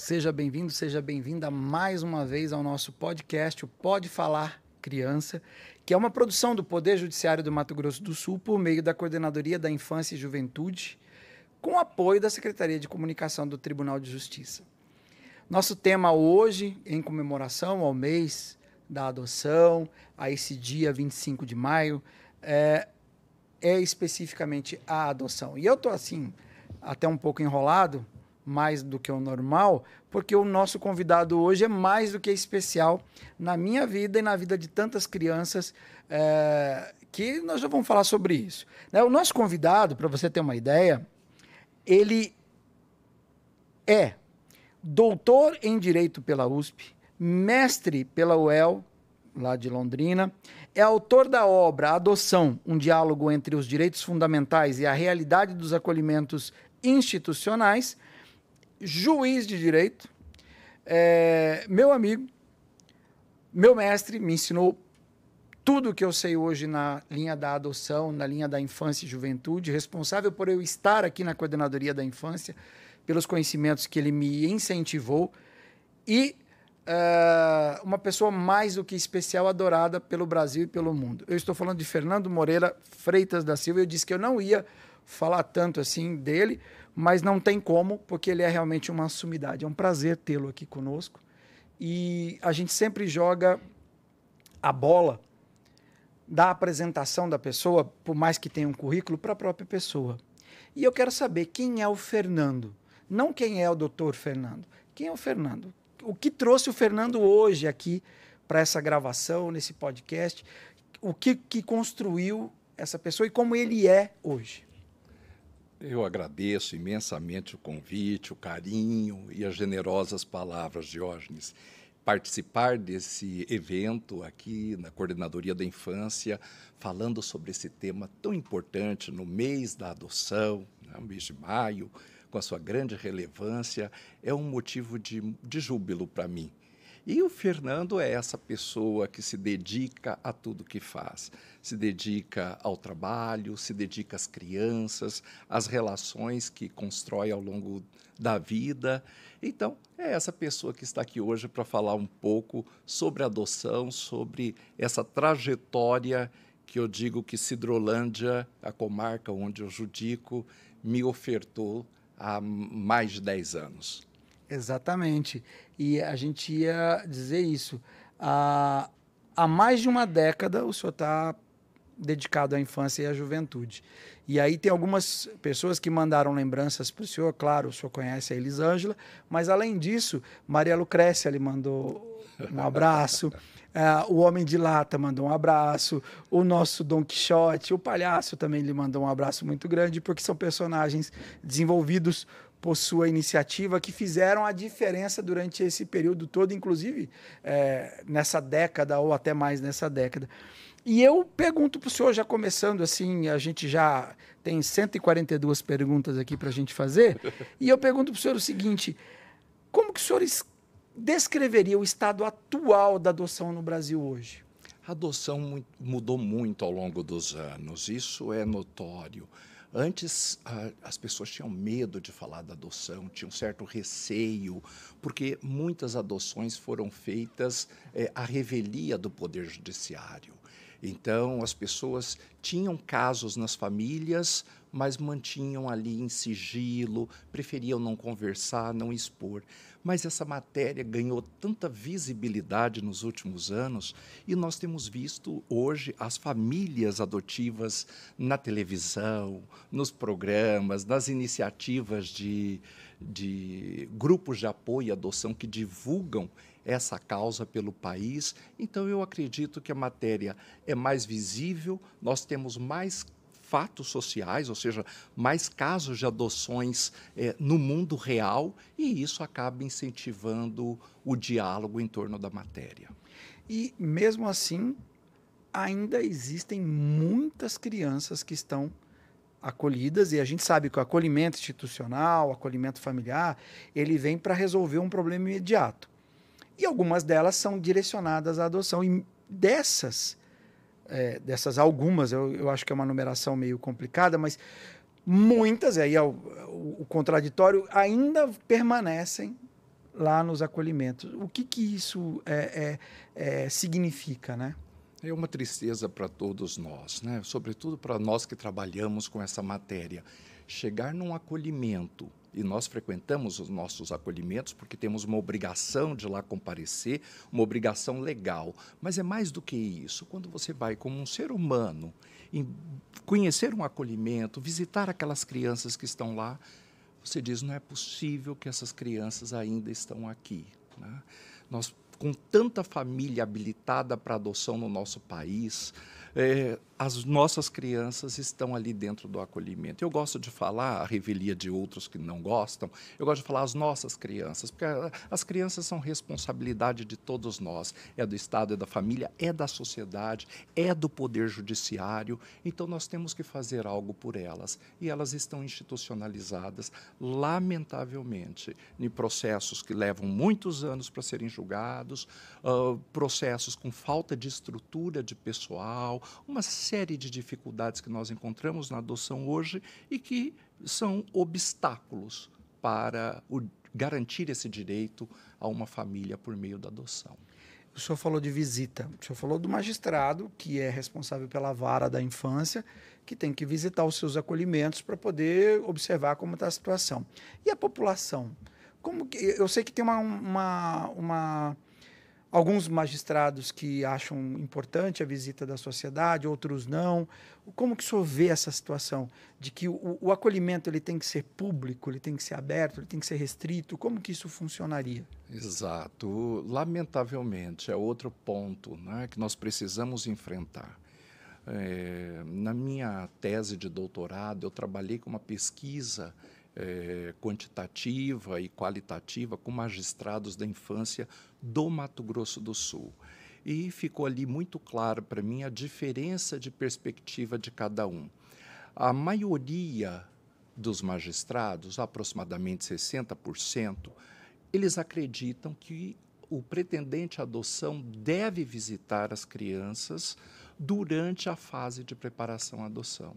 Seja bem-vindo, seja bem-vinda mais uma vez ao nosso podcast, o Pode Falar Criança, que é uma produção do Poder Judiciário do Mato Grosso do Sul por meio da Coordenadoria da Infância e Juventude, com apoio da Secretaria de Comunicação do Tribunal de Justiça. Nosso tema hoje, em comemoração ao mês da adoção, a esse dia 25 de maio, é especificamente a adoção. E eu estou assim, até um pouco enrolado, mais do que o normal, porque o nosso convidado hoje é mais do que especial na minha vida e na vida de tantas crianças, que nós já vamos falar sobre isso. O nosso convidado, para você ter uma ideia, ele é doutor em Direito pela USP, mestre pela UEL, lá de Londrina, é autor da obra Adoção, um diálogo entre os direitos fundamentais e a realidade dos acolhimentos institucionais, juiz de direito, meu amigo, meu mestre, me ensinou tudo o que eu sei hoje na linha da adoção, na linha da infância e juventude, responsável por eu estar aqui na Coordenadoria da Infância, pelos conhecimentos que ele me incentivou e uma pessoa mais do que especial, adorada pelo Brasil e pelo mundo. Eu estou falando de Fernando Moreira Freitas da Silva. Eu disse que eu não ia falar tanto assim dele, mas não tem como, porque ele é realmente uma sumidade. É um prazer tê-lo aqui conosco. E a gente sempre joga a bola da apresentação da pessoa, por mais que tenha um currículo, para a própria pessoa. E eu quero saber quem é o Fernando, não quem é o doutor Fernando. Quem é o Fernando? O que trouxe o Fernando hoje aqui para essa gravação, nesse podcast? O que construiu essa pessoa e como ele é hoje? Eu agradeço imensamente o convite, o carinho e as generosas palavras, Diógenes. Participar desse evento aqui na Coordenadoria da Infância, falando sobre esse tema tão importante no mês da adoção, no mês de maio, com a sua grande relevância, é um motivo de júbilo para mim. E o Fernando é essa pessoa que se dedica a tudo que faz. Se dedica ao trabalho, se dedica às crianças, às relações que constrói ao longo da vida. Então, é essa pessoa que está aqui hoje para falar um pouco sobre adoção, sobre essa trajetória que eu digo que Sidrolândia, a comarca onde eu judico, me ofertou há mais de 10 anos. Exatamente. E a gente ia dizer isso. Há mais de uma década o senhor está dedicado à infância e à juventude. E aí tem algumas pessoas que mandaram lembranças para o senhor. Claro, o senhor conhece a Elisângela, mas além disso, Maria Lucrécia lhe mandou um abraço. O Homem de Lata mandou um abraço, o nosso Dom Quixote, o Palhaço também lhe mandou um abraço muito grande, porque são personagens desenvolvidos por sua iniciativa, que fizeram a diferença durante esse período todo, inclusive nessa década ou até mais nessa década. E eu pergunto para o senhor, já começando assim, a gente já tem 142 perguntas aqui para a gente fazer, e eu pergunto para o senhor o seguinte: como que o senhor descreveria o estado atual da adoção no Brasil hoje? A adoção mudou muito ao longo dos anos, isso é notório. Antes, as pessoas tinham medo de falar da adoção, tinham um certo receio, porque muitas adoções foram feitas à revelia do Poder Judiciário. Então, as pessoas tinham casos nas famílias, mas mantinham ali em sigilo, preferiam não conversar, não expor. Mas essa matéria ganhou tanta visibilidade nos últimos anos e nós temos visto hoje as famílias adotivas na televisão, nos programas, nas iniciativas de grupos de apoio à adoção que divulgam essa causa pelo país. Então, eu acredito que a matéria é mais visível, nós temos mais fatos sociais, ou seja, mais casos de adoções no mundo real, e isso acaba incentivando o diálogo em torno da matéria. E, mesmo assim, ainda existem muitas crianças que estão acolhidas, e a gente sabe que o acolhimento institucional, o acolhimento familiar, ele vem para resolver um problema imediato. E algumas delas são direcionadas à adoção. E dessas algumas, eu acho que é uma numeração meio complicada, mas muitas, aí é o contraditório, ainda permanecem lá nos acolhimentos. O que isso significa, né? É uma tristeza para todos nós, né? Sobretudo para nós que trabalhamos com essa matéria. Chegar num acolhimento, e nós frequentamos os nossos acolhimentos porque temos uma obrigação de lá comparecer, uma obrigação legal. Mas é mais do que isso. Quando você vai como um ser humano, conhecer um acolhimento, visitar aquelas crianças que estão lá, você diz, não é possível que essas crianças ainda estão aqui, né? Nós, com tanta família habilitada para adoção no nosso país, as nossas crianças estão ali dentro do acolhimento. Eu gosto de falar, a revelia de outros que não gostam, eu gosto de falar as nossas crianças, porque as crianças são responsabilidade de todos nós. É do Estado, é da família, é da sociedade, é do Poder Judiciário. Então, nós temos que fazer algo por elas. E elas estão institucionalizadas, lamentavelmente, em processos que levam muitos anos para serem julgados, processos com falta de estrutura de pessoal, uma série de dificuldades que nós encontramos na adoção hoje e que são obstáculos para garantir esse direito a uma família por meio da adoção. O senhor falou de visita, o senhor falou do magistrado, que é responsável pela vara da infância, que tem que visitar os seus acolhimentos para poder observar como está a situação. E a população? Eu sei que tem alguns magistrados que acham importante a visita da sociedade, outros não. Como que o senhor vê essa situação de que o acolhimento ele tem que ser público, ele tem que ser aberto, ele tem que ser restrito? Como que isso funcionaria? Exato. Lamentavelmente, é outro ponto, né, que nós precisamos enfrentar. Na minha tese de doutorado, eu trabalhei com uma pesquisa quantitativa e qualitativa com magistrados da infância do Mato Grosso do Sul. E ficou ali muito claro para mim a diferença de perspectiva de cada um. A maioria dos magistrados, aproximadamente 60%, eles acreditam que o pretendente à adoção deve visitar as crianças durante a fase de preparação à adoção.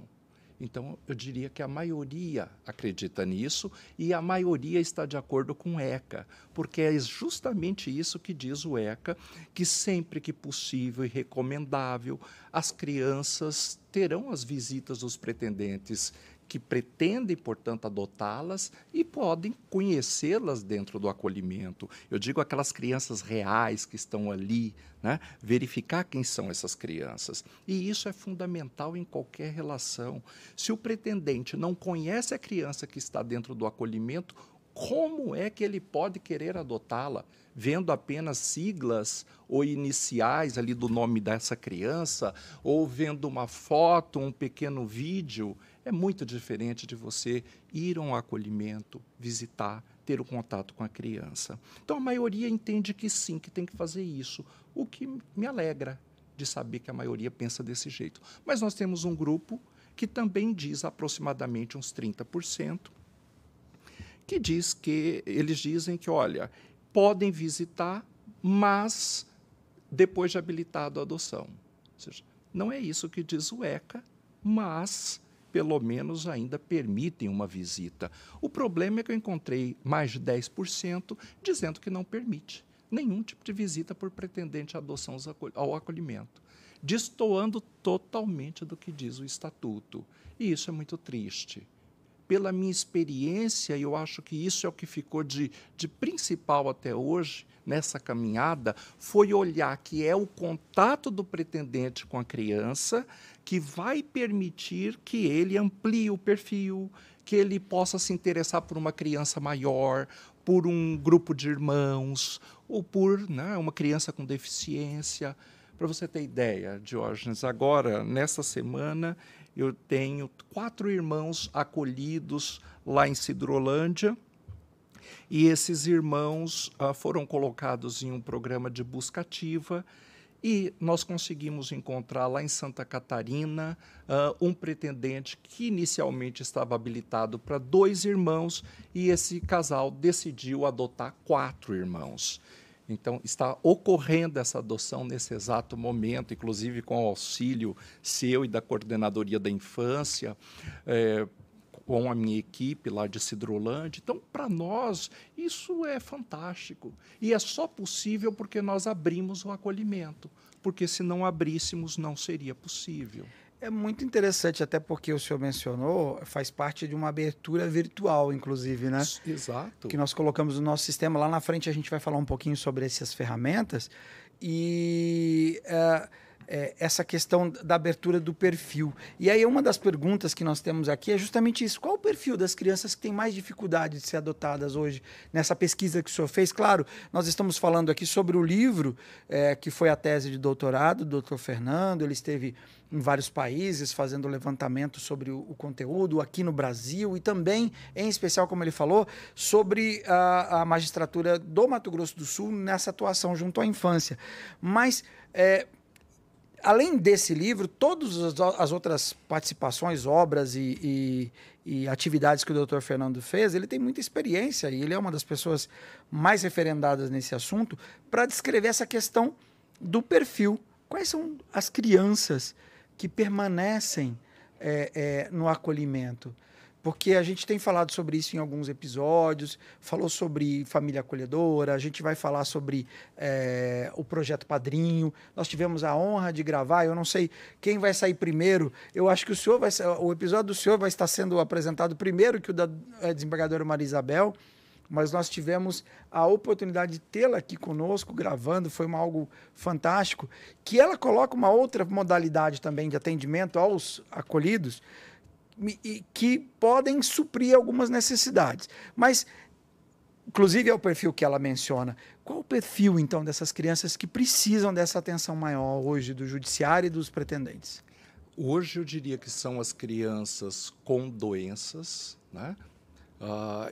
Então, eu diria que a maioria acredita nisso e a maioria está de acordo com o ECA, porque é justamente isso que diz o ECA, que sempre que possível e recomendável, as crianças terão as visitas dos pretendentes que pretendem, portanto, adotá-las e podem conhecê-las dentro do acolhimento. Eu digo aquelas crianças reais que estão ali, né? Verificar quem são essas crianças. E isso é fundamental em qualquer relação. Se o pretendente não conhece a criança que está dentro do acolhimento, como é que ele pode querer adotá-la? Vendo apenas siglas ou iniciais ali do nome dessa criança, ou vendo uma foto, um pequeno vídeo, é muito diferente de você ir a um acolhimento, visitar, ter o contato com a criança. Então, a maioria entende que sim, que tem que fazer isso, o que me alegra de saber que a maioria pensa desse jeito. Mas nós temos um grupo que também diz aproximadamente uns 30%, que diz que eles dizem que, olha, podem visitar, mas depois de habilitado a adoção. Ou seja, não é isso que diz o ECA, mas pelo menos ainda permitem uma visita. O problema é que eu encontrei mais de 10% dizendo que não permite nenhum tipo de visita por pretendente à adoção ao acolhimento, destoando totalmente do que diz o Estatuto. E isso é muito triste. Pela minha experiência, eu acho que isso é o que ficou de principal até hoje, nessa caminhada, foi olhar que é o contato do pretendente com a criança que vai permitir que ele amplie o perfil, que ele possa se interessar por uma criança maior, por um grupo de irmãos, ou por, né, uma criança com deficiência. Para você ter ideia, Diógenes, agora, nessa semana, eu tenho 4 irmãos acolhidos lá em Sidrolândia, e esses irmãos foram colocados em um programa de busca ativa, e nós conseguimos encontrar lá em Santa Catarina um pretendente que inicialmente estava habilitado para 2 irmãos, e esse casal decidiu adotar 4 irmãos. Então, está ocorrendo essa adoção nesse exato momento, inclusive com o auxílio seu e da Coordenadoria da Infância. com a minha equipe lá de Sidrolândia. Então, para nós, isso é fantástico. E é só possível porque nós abrimos o acolhimento. Porque se não abríssemos, não seria possível. É muito interessante, até porque o senhor mencionou, faz parte de uma abertura virtual, inclusive, né? Exato. Que nós colocamos no nosso sistema. Lá na frente a gente vai falar um pouquinho sobre essas ferramentas e essa questão da abertura do perfil. E aí uma das perguntas que nós temos aqui é justamente isso. Qual o perfil das crianças que têm mais dificuldade de ser adotadas hoje nessa pesquisa que o senhor fez? Claro, nós estamos falando aqui sobre o livro, que foi a tese de doutorado do Dr. Fernando. Ele esteve em vários países fazendo levantamento sobre o conteúdo aqui no Brasil e também, em especial, como ele falou, sobre a magistratura do Mato Grosso do Sul nessa atuação junto à infância. Mas além desse livro, todas as outras participações, obras e atividades que o Dr. Fernando fez, ele tem muita experiência e ele é uma das pessoas mais referendadas nesse assunto para descrever essa questão do perfil. Quais são as crianças que permanecem no acolhimento? Porque a gente tem falado sobre isso em alguns episódios, falou sobre família acolhedora, a gente vai falar sobre o Projeto Padrinho. Nós tivemos a honra de gravar, eu não sei quem vai sair primeiro, eu acho que o episódio do senhor vai estar sendo apresentado primeiro que o da desembargadora Maria Isabel, mas nós tivemos a oportunidade de tê-la aqui conosco, gravando, foi algo fantástico, que ela coloca uma outra modalidade também de atendimento aos acolhidos, que podem suprir algumas necessidades. Mas, inclusive, é o perfil que ela menciona. Qual o perfil, então, dessas crianças que precisam dessa atenção maior hoje do judiciário e dos pretendentes? Hoje eu diria que são as crianças com doenças, né?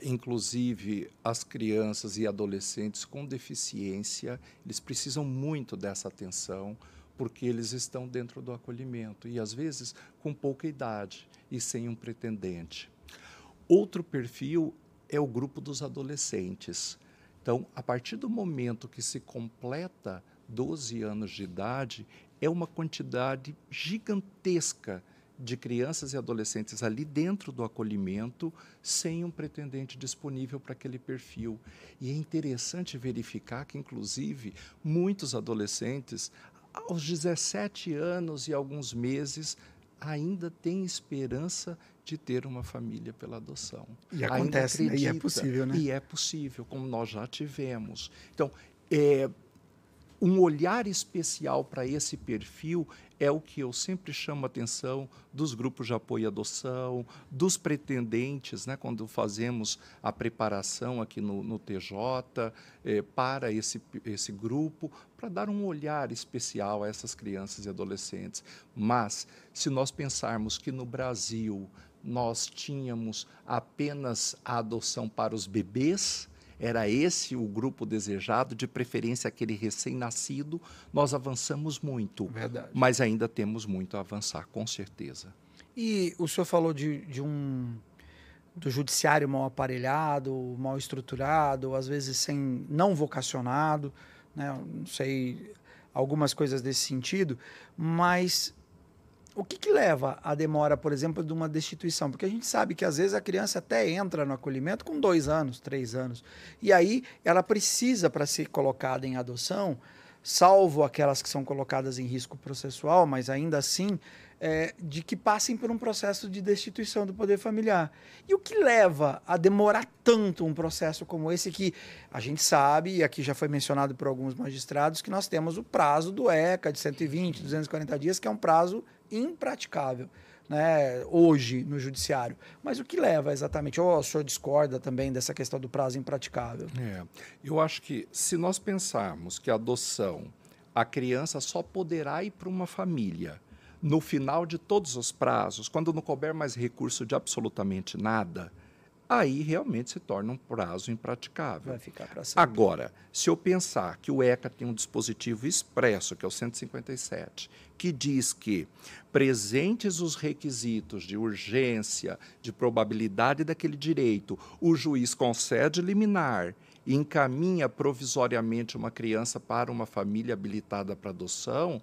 Inclusive as crianças e adolescentes com deficiência, eles precisam muito dessa atenção, porque eles estão dentro do acolhimento e, às vezes, com pouca idade e sem um pretendente. Outro perfil é o grupo dos adolescentes. Então, a partir do momento que se completa 12 anos de idade, é uma quantidade gigantesca de crianças e adolescentes ali dentro do acolhimento, sem um pretendente disponível para aquele perfil. E é interessante verificar que, inclusive, muitos adolescentes, aos 17 anos e alguns meses, ainda têm esperança de ter uma família pela adoção. E acontece, acredita, e é possível, né? E é possível, como nós já tivemos. Então, um olhar especial para esse perfil é o que eu sempre chamo a atenção dos grupos de apoio à adoção, dos pretendentes, né, quando fazemos a preparação aqui no TJ, para esse grupo, para dar um olhar especial a essas crianças e adolescentes. Mas, se nós pensarmos que no Brasil nós tínhamos apenas a adoção para os bebês, era esse o grupo desejado, de preferência aquele recém-nascido, nós avançamos muito. Verdade. Mas ainda temos muito a avançar, com certeza. E o senhor falou do judiciário mal aparelhado, mal estruturado, às vezes não vocacionado, né? Não sei, algumas coisas desse sentido, mas o que leva à demora, por exemplo, de uma destituição? Porque a gente sabe que às vezes a criança até entra no acolhimento com 2 anos, 3 anos, e aí ela precisa, para ser colocada em adoção, salvo aquelas que são colocadas em risco processual, mas ainda assim, de que passem por um processo de destituição do poder familiar. E o que leva a demorar tanto um processo como esse, que a gente sabe, e aqui já foi mencionado por alguns magistrados, que nós temos o prazo do ECA de 120, 240 dias, que é um prazo impraticável, né, hoje no judiciário. Mas o que leva exatamente? Ou o senhor discorda também dessa questão do prazo impraticável? Eu acho que, se nós pensarmos que a adoção, a criança só poderá ir para uma família no final de todos os prazos, quando não couber mais recurso de absolutamente nada, aí realmente se torna um prazo impraticável. Vai ficar para sempre. Agora, se eu pensar que o ECA tem um dispositivo expresso, que é o 157, que diz que, presentes os requisitos de urgência, de probabilidade daquele direito, o juiz concede liminar e encaminha provisoriamente uma criança para uma família habilitada para adoção,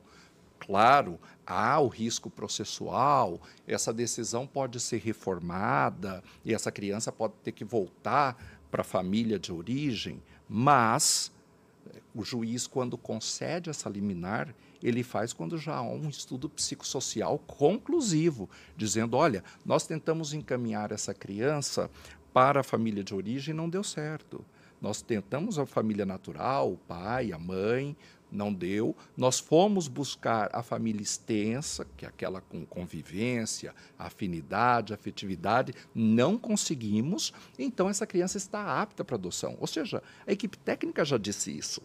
Claro, há o risco processual, essa decisão pode ser reformada e essa criança pode ter que voltar para a família de origem, mas o juiz, quando concede essa liminar, ele faz quando já há um estudo psicossocial conclusivo, dizendo, olha, nós tentamos encaminhar essa criança para a família de origem e não deu certo. Nós tentamos a família natural, o pai, a mãe, não deu. Nós fomos buscar a família extensa, que é aquela com convivência, afinidade, afetividade, não conseguimos, então essa criança está apta para adoção. Ou seja, a equipe técnica já disse isso.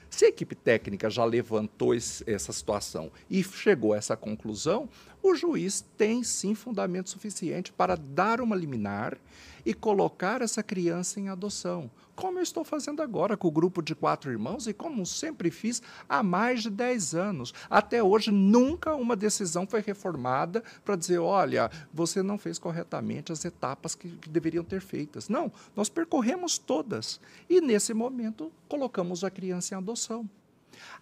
Se a equipe técnica já levantou essa situação e chegou a essa conclusão, o juiz tem sim fundamento suficiente para dar uma liminar e colocar essa criança em adoção, como eu estou fazendo agora com o grupo de 4 irmãos e como sempre fiz há mais de 10 anos. Até hoje, nunca uma decisão foi reformada para dizer, olha, você não fez corretamente as etapas que deveriam ter feitas. Não, nós percorremos todas e, nesse momento, colocamos a criança em adoção.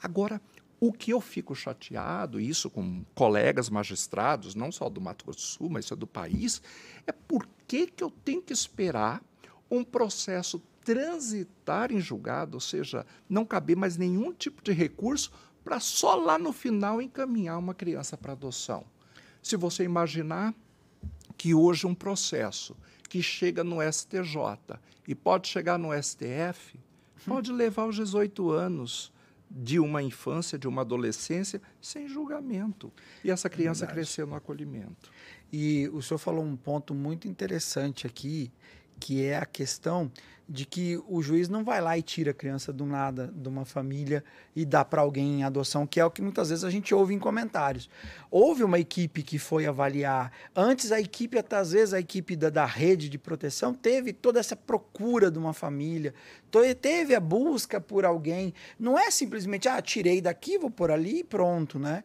Agora, o que eu fico chateado, isso com colegas magistrados, não só do Mato Grosso do Sul, mas do país, é por que eu tenho que esperar um processo transitar em julgado, ou seja, não caber mais nenhum tipo de recurso para só lá no final encaminhar uma criança para adoção. Se você imaginar que hoje um processo que chega no STJ e pode chegar no STF, pode levar aos 18 anos de uma infância, de uma adolescência, sem julgamento. E essa criança crescer no acolhimento. E o senhor falou um ponto muito interessante aqui, que é a questão de que o juiz não vai lá e tira a criança do nada de uma família e dá para alguém em adoção, que é o que muitas vezes a gente ouve em comentários. Houve uma equipe que foi avaliar. Antes a equipe, até às vezes a equipe da rede de proteção, teve toda essa procura de uma família, teve a busca por alguém. Não é simplesmente, tirei daqui, vou por ali e pronto, né?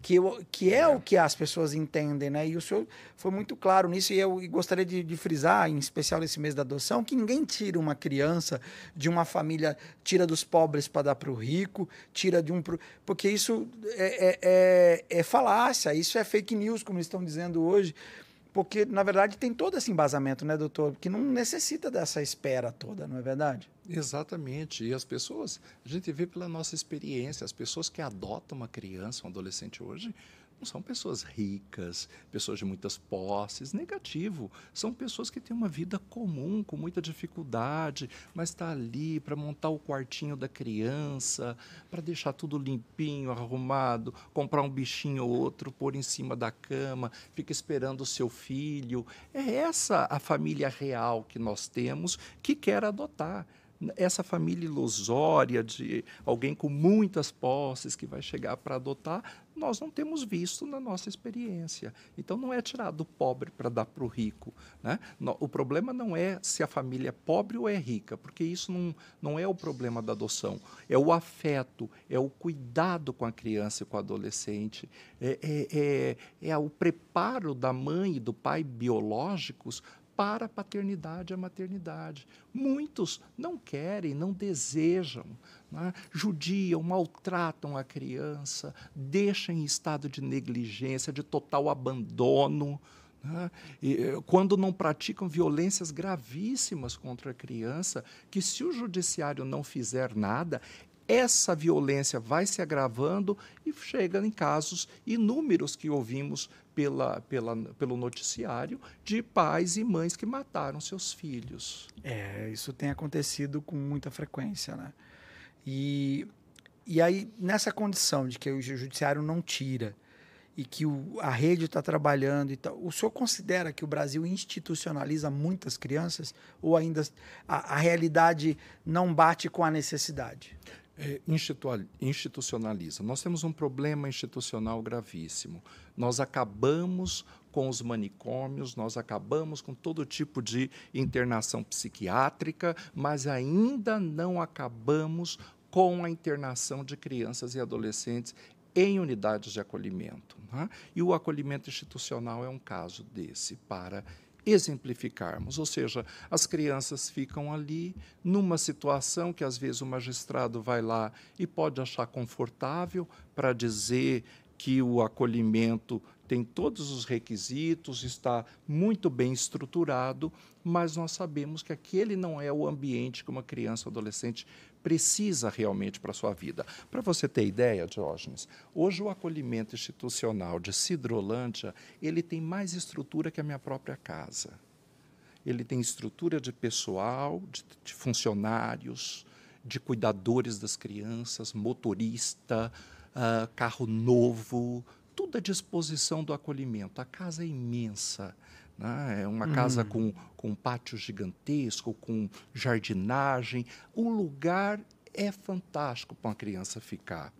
Que é o que as pessoas entendem, né? E o senhor foi muito claro nisso, e eu gostaria de frisar, em especial nesse mês da adoção, que ninguém tira uma criança de uma família, tira dos pobres para dar para o rico, tira de um... Porque isso é falácia, isso é fake news, como eles estão dizendo hoje, porque, na verdade, tem todo esse embasamento, né, doutor? Que não necessita dessa espera toda, não é verdade? Exatamente. E as pessoas, a gente vê pela nossa experiência, as pessoas que adotam uma criança, um adolescente hoje, não são pessoas ricas, pessoas de muitas posses, negativo. São pessoas que têm uma vida comum, com muita dificuldade, mas está ali para montar o quartinho da criança, para deixar tudo limpinho, arrumado, comprar um bichinho ou outro, pôr em cima da cama, fica esperando o seu filho. É essa a família real que nós temos que quer adotar. Essa família ilusória de alguém com muitas posses que vai chegar para adotar, nós não temos visto na nossa experiência. Então, não é tirar do pobre para dar para o rico, né? O problema não é se a família é pobre ou é rica, porque isso não é o problema da adoção. É o afeto, é o cuidado com a criança e com o adolescente, é o preparo da mãe e do pai biológicos para a paternidade e a maternidade. Muitos não querem, não desejam, né? Judiam, maltratam a criança, deixam em estado de negligência, de total abandono, né? Quando não praticam violências gravíssimas contra a criança, que se o judiciário não fizer nada, essa violência vai se agravando e chega em casos inúmeros que ouvimos pelo noticiário de pais e mães que mataram seus filhos. Isso tem acontecido com muita frequência, né? E aí, nessa condição de que o judiciário não tira e que a rede está trabalhando e tal, o senhor considera que o Brasil institucionaliza muitas crianças ou ainda a realidade não bate com a necessidade? Institucionaliza. Nós temos um problema institucional gravíssimo. Nós acabamos com os manicômios, nós acabamos com todo tipo de internação psiquiátrica, mas ainda não acabamos com a internação de crianças e adolescentes em unidades de acolhimento, né? E o acolhimento institucional é um caso desse, para exemplificarmos, ou seja, as crianças ficam ali numa situação que às vezes o magistrado vai lá e pode achar confortável para dizer que o acolhimento tem todos os requisitos, está muito bem estruturado, mas nós sabemos que aquele não é o ambiente que uma criança ou adolescente precisa realmente para a sua vida. Para você ter ideia, Diógenes, hoje o acolhimento institucional de Sidrolândia, ele tem mais estrutura que a minha própria casa. Ele tem estrutura de pessoal, de funcionários, de cuidadores das crianças, motorista, carro novo, tudo à disposição do acolhimento. A casa é imensa, né? É uma casa com um pátio gigantesco, com jardinagem. O lugar é fantástico para uma criança ficar.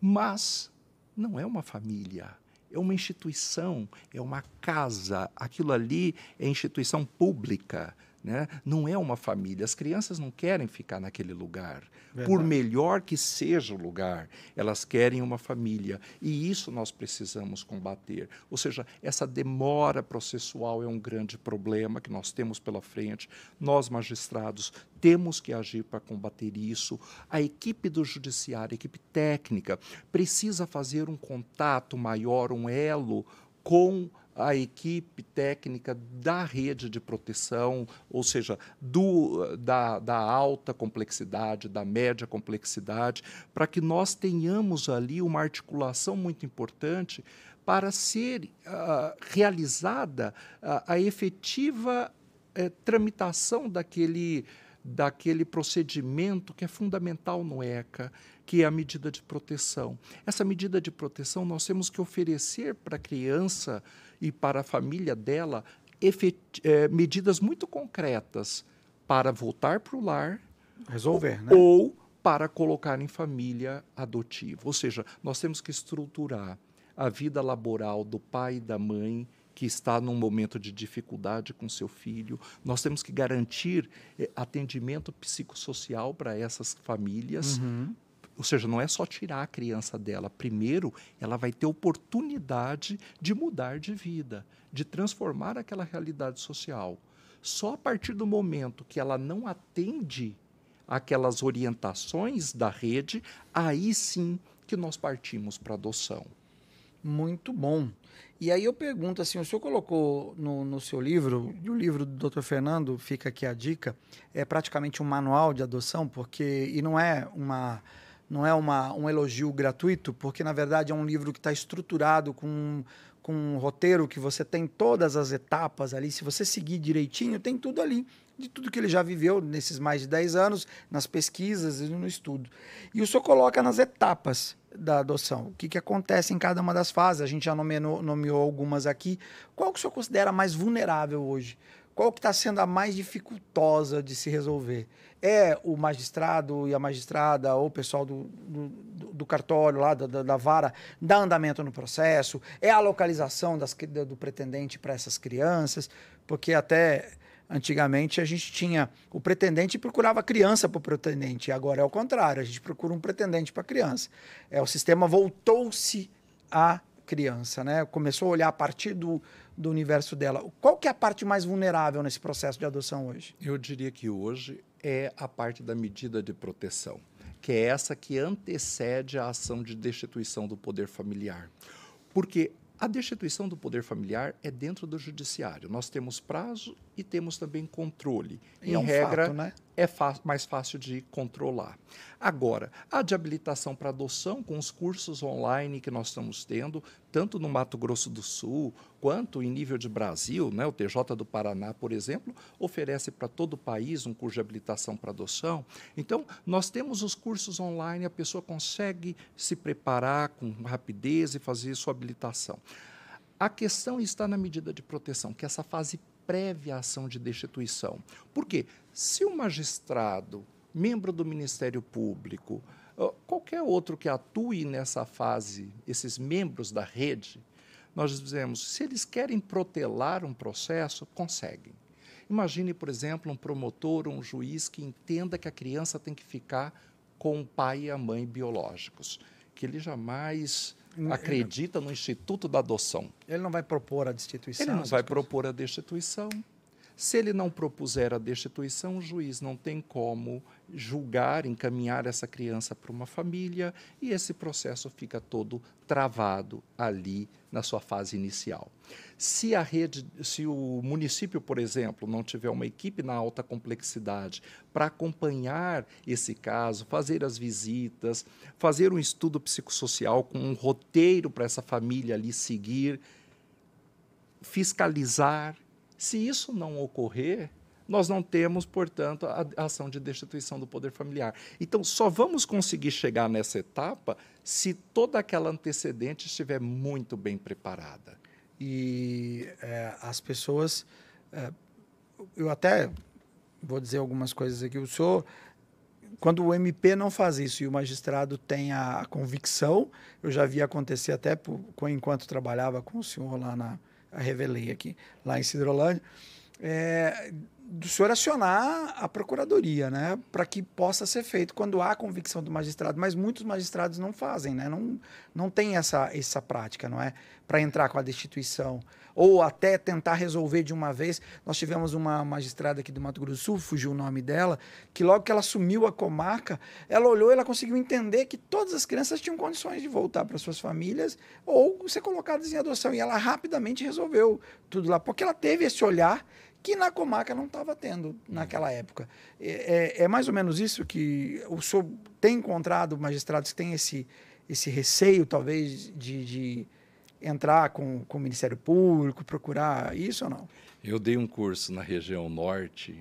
Mas não é uma família, é uma instituição, é uma casa. Aquilo ali é instituição pública, né? Não é uma família. As crianças não querem ficar naquele lugar. Verdade. Por melhor que seja o lugar, elas querem uma família. E isso nós precisamos combater. Ou seja, essa demora processual é um grande problema que nós temos pela frente. Nós, magistrados, temos que agir para combater isso. A equipe do judiciário, a equipe técnica, precisa fazer um contato maior, um elo com a equipe técnica da rede de proteção, ou seja, da alta complexidade, da média complexidade, para que nós tenhamos ali uma articulação muito importante para ser realizada a efetiva tramitação daquele procedimento que é fundamental no ECA, que é a medida de proteção. Essa medida de proteção nós temos que oferecer para a criança e para a família dela medidas muito concretas para voltar para o lar, resolver, né? Ou para colocar em família adotiva. Ou seja, nós temos que estruturar a vida laboral do pai e da mãe que está num momento de dificuldade com seu filho. Nós temos que garantir atendimento psicossocial para essas famílias. Ou seja, não é só tirar a criança dela. Primeiro, ela vai ter oportunidade de mudar de vida, de transformar aquela realidade social. Só a partir do momento que ela não atende aquelas orientações da rede, aí sim que nós partimos para a adoção. Muito bom. E aí eu pergunto assim, o senhor colocou no seu livro, e o livro do Dr. Fernando, fica aqui a dica, é praticamente um manual de adoção, e não é um elogio gratuito, porque na verdade é um livro que está estruturado com um roteiro que você tem todas as etapas ali. Se você seguir direitinho, tem tudo ali, de tudo que ele já viveu nesses mais de 10 anos, nas pesquisas e no estudo. E o senhor coloca nas etapas da adoção, o que acontece em cada uma das fases. A gente já nomeou algumas aqui. Qual que o senhor considera mais vulnerável hoje? Qual que está sendo a mais dificultosa de se resolver? É o magistrado e a magistrada, ou o pessoal do cartório, lá da vara, dar andamento no processo? É a localização do pretendente para essas crianças? Porque até antigamente a gente tinha o pretendente e procurava criança para o pretendente. E agora é o contrário, a gente procura um pretendente para a criança. O sistema voltou-se à criança, né? Começou a olhar a partir do universo dela. Qual que é a parte mais vulnerável nesse processo de adoção hoje? Eu diria que hoje é a parte da medida de proteção, que é essa que antecede a ação de destituição do poder familiar. Porque a destituição do poder familiar é dentro do judiciário. Nós temos prazo e temos também controle. Em regra, fato, né? É mais fácil de controlar. Agora, a de habilitação para adoção, com os cursos online que nós estamos tendo, tanto no Mato Grosso do Sul, quanto em nível de Brasil, né? O TJ do Paraná, por exemplo, oferece para todo o país um curso de habilitação para adoção. Então, nós temos os cursos online, a pessoa consegue se preparar com rapidez e fazer sua habilitação. A questão está na medida de proteção, que é essa fase prévia à ação de destituição. Por quê? Se o magistrado, membro do Ministério Público, qualquer outro que atue nessa fase, esses membros da rede, nós dizemos, se eles querem protelar um processo, conseguem. Imagine, por exemplo, um promotor ou um juiz que entenda que a criança tem que ficar com o pai e a mãe biológicos, que ele jamais acredita no Instituto da Adoção. Ele não vai propor a destituição? Ele não vai propor a destituição. Se ele não propuser a destituição, o juiz não tem como julgar, encaminhar essa criança para uma família e esse processo fica todo travado ali na sua fase inicial. Se o município, por exemplo, não tiver uma equipe na alta complexidade para acompanhar esse caso, fazer as visitas, fazer um estudo psicossocial com um roteiro para essa família ali seguir, fiscalizar, se isso não ocorrer, nós não temos, portanto, a ação de destituição do poder familiar. Então, só vamos conseguir chegar nessa etapa se toda aquela antecedente estiver muito bem preparada. E as pessoas... eu até vou dizer algumas coisas aqui. O senhor, quando o MP não faz isso e o magistrado tem a convicção, eu já vi acontecer até enquanto trabalhava com o senhor lá revelei aqui, lá em Sidrolândia, do senhor acionar a procuradoria, né, para que possa ser feito quando há convicção do magistrado, mas muitos magistrados não fazem, né, não tem essa prática, não é, para entrar com a destituição, ou até tentar resolver de uma vez. Nós tivemos uma magistrada aqui do Mato Grosso do Sul, fugiu o nome dela, que logo que ela assumiu a comarca, ela olhou e ela conseguiu entender que todas as crianças tinham condições de voltar para suas famílias ou ser colocadas em adoção, e ela rapidamente resolveu tudo lá, porque ela teve esse olhar que na comarca não estava tendo naquela época. É mais ou menos isso que o senhor tem encontrado magistrados que têm esse receio, talvez, de entrar com o Ministério Público, procurar isso ou não? Eu dei um curso na região norte,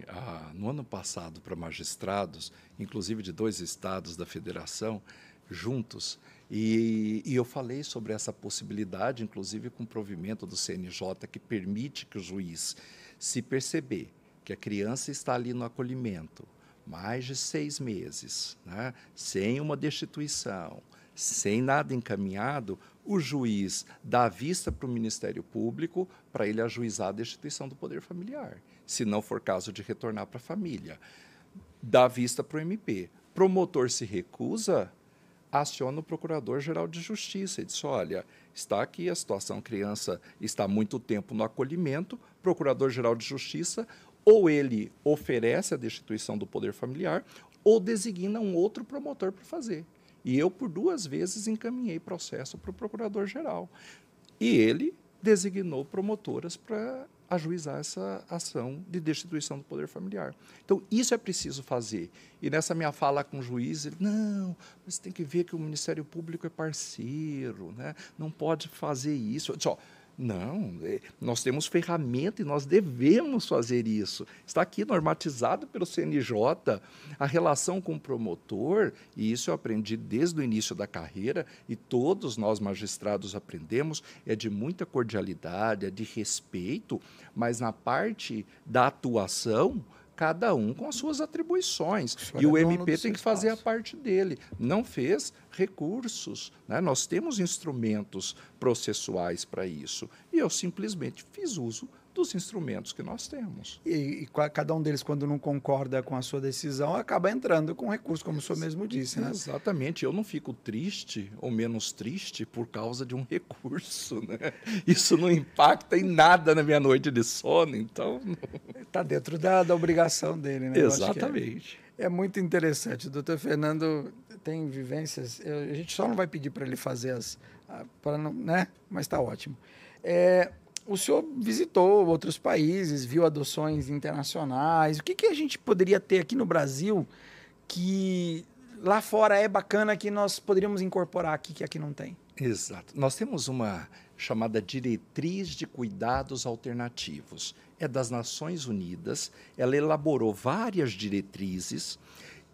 no ano passado, para magistrados, inclusive de 2 estados da federação, juntos, e eu falei sobre essa possibilidade, inclusive com provimento do CNJ, que permite que o juiz, se perceber que a criança está ali no acolhimento mais de 6 meses, né, sem uma destituição, sem nada encaminhado, o juiz dá vista para o Ministério Público para ele ajuizar a destituição do poder familiar, se não for caso de retornar para a família. Dá vista para o MP. Promotor se recusa, aciona o Procurador-Geral de Justiça e diz, olha, está aqui a situação, a criança está há muito tempo no acolhimento, Procurador-Geral de Justiça, ou ele oferece a destituição do poder familiar, ou designa um outro promotor para fazer. E eu, por 2 vezes, encaminhei processo para o Procurador-Geral. E ele designou promotoras para ajuizar essa ação de destituição do poder familiar. Então, isso é preciso fazer. E nessa minha fala com o juiz, ele, não, mas tem que ver que o Ministério Público é parceiro, né? Não pode fazer isso. Eu disse, ó, não, nós temos ferramenta e nós devemos fazer isso. Está aqui normatizado pelo CNJ a relação com o promotor, e isso eu aprendi desde o início da carreira, e todos nós magistrados aprendemos, é de muita cordialidade, é de respeito, mas na parte da atuação, cada um com as suas atribuições. E o MP tem que fazer a parte dele. Não fez recursos, né? Nós temos instrumentos processuais para isso. E eu simplesmente fiz uso dos instrumentos que nós temos. E cada um deles, quando não concorda com a sua decisão, acaba entrando com recurso, como o senhor mesmo disse, né? Exatamente. Eu não fico triste ou menos triste por causa de um recurso, né? Isso não impacta em nada na minha noite de sono, então... Está dentro da obrigação dele, né? Exatamente. É muito interessante. O doutor Fernando tem vivências... A gente só não vai pedir para ele fazer né? Mas está ótimo. O senhor visitou outros países, viu adoções internacionais. O que a gente poderia ter aqui no Brasil que lá fora é bacana, que nós poderíamos incorporar aqui, que aqui não tem? Exato. Nós temos uma chamada Diretriz de Cuidados Alternativos. É das Nações Unidas. Ela elaborou várias diretrizes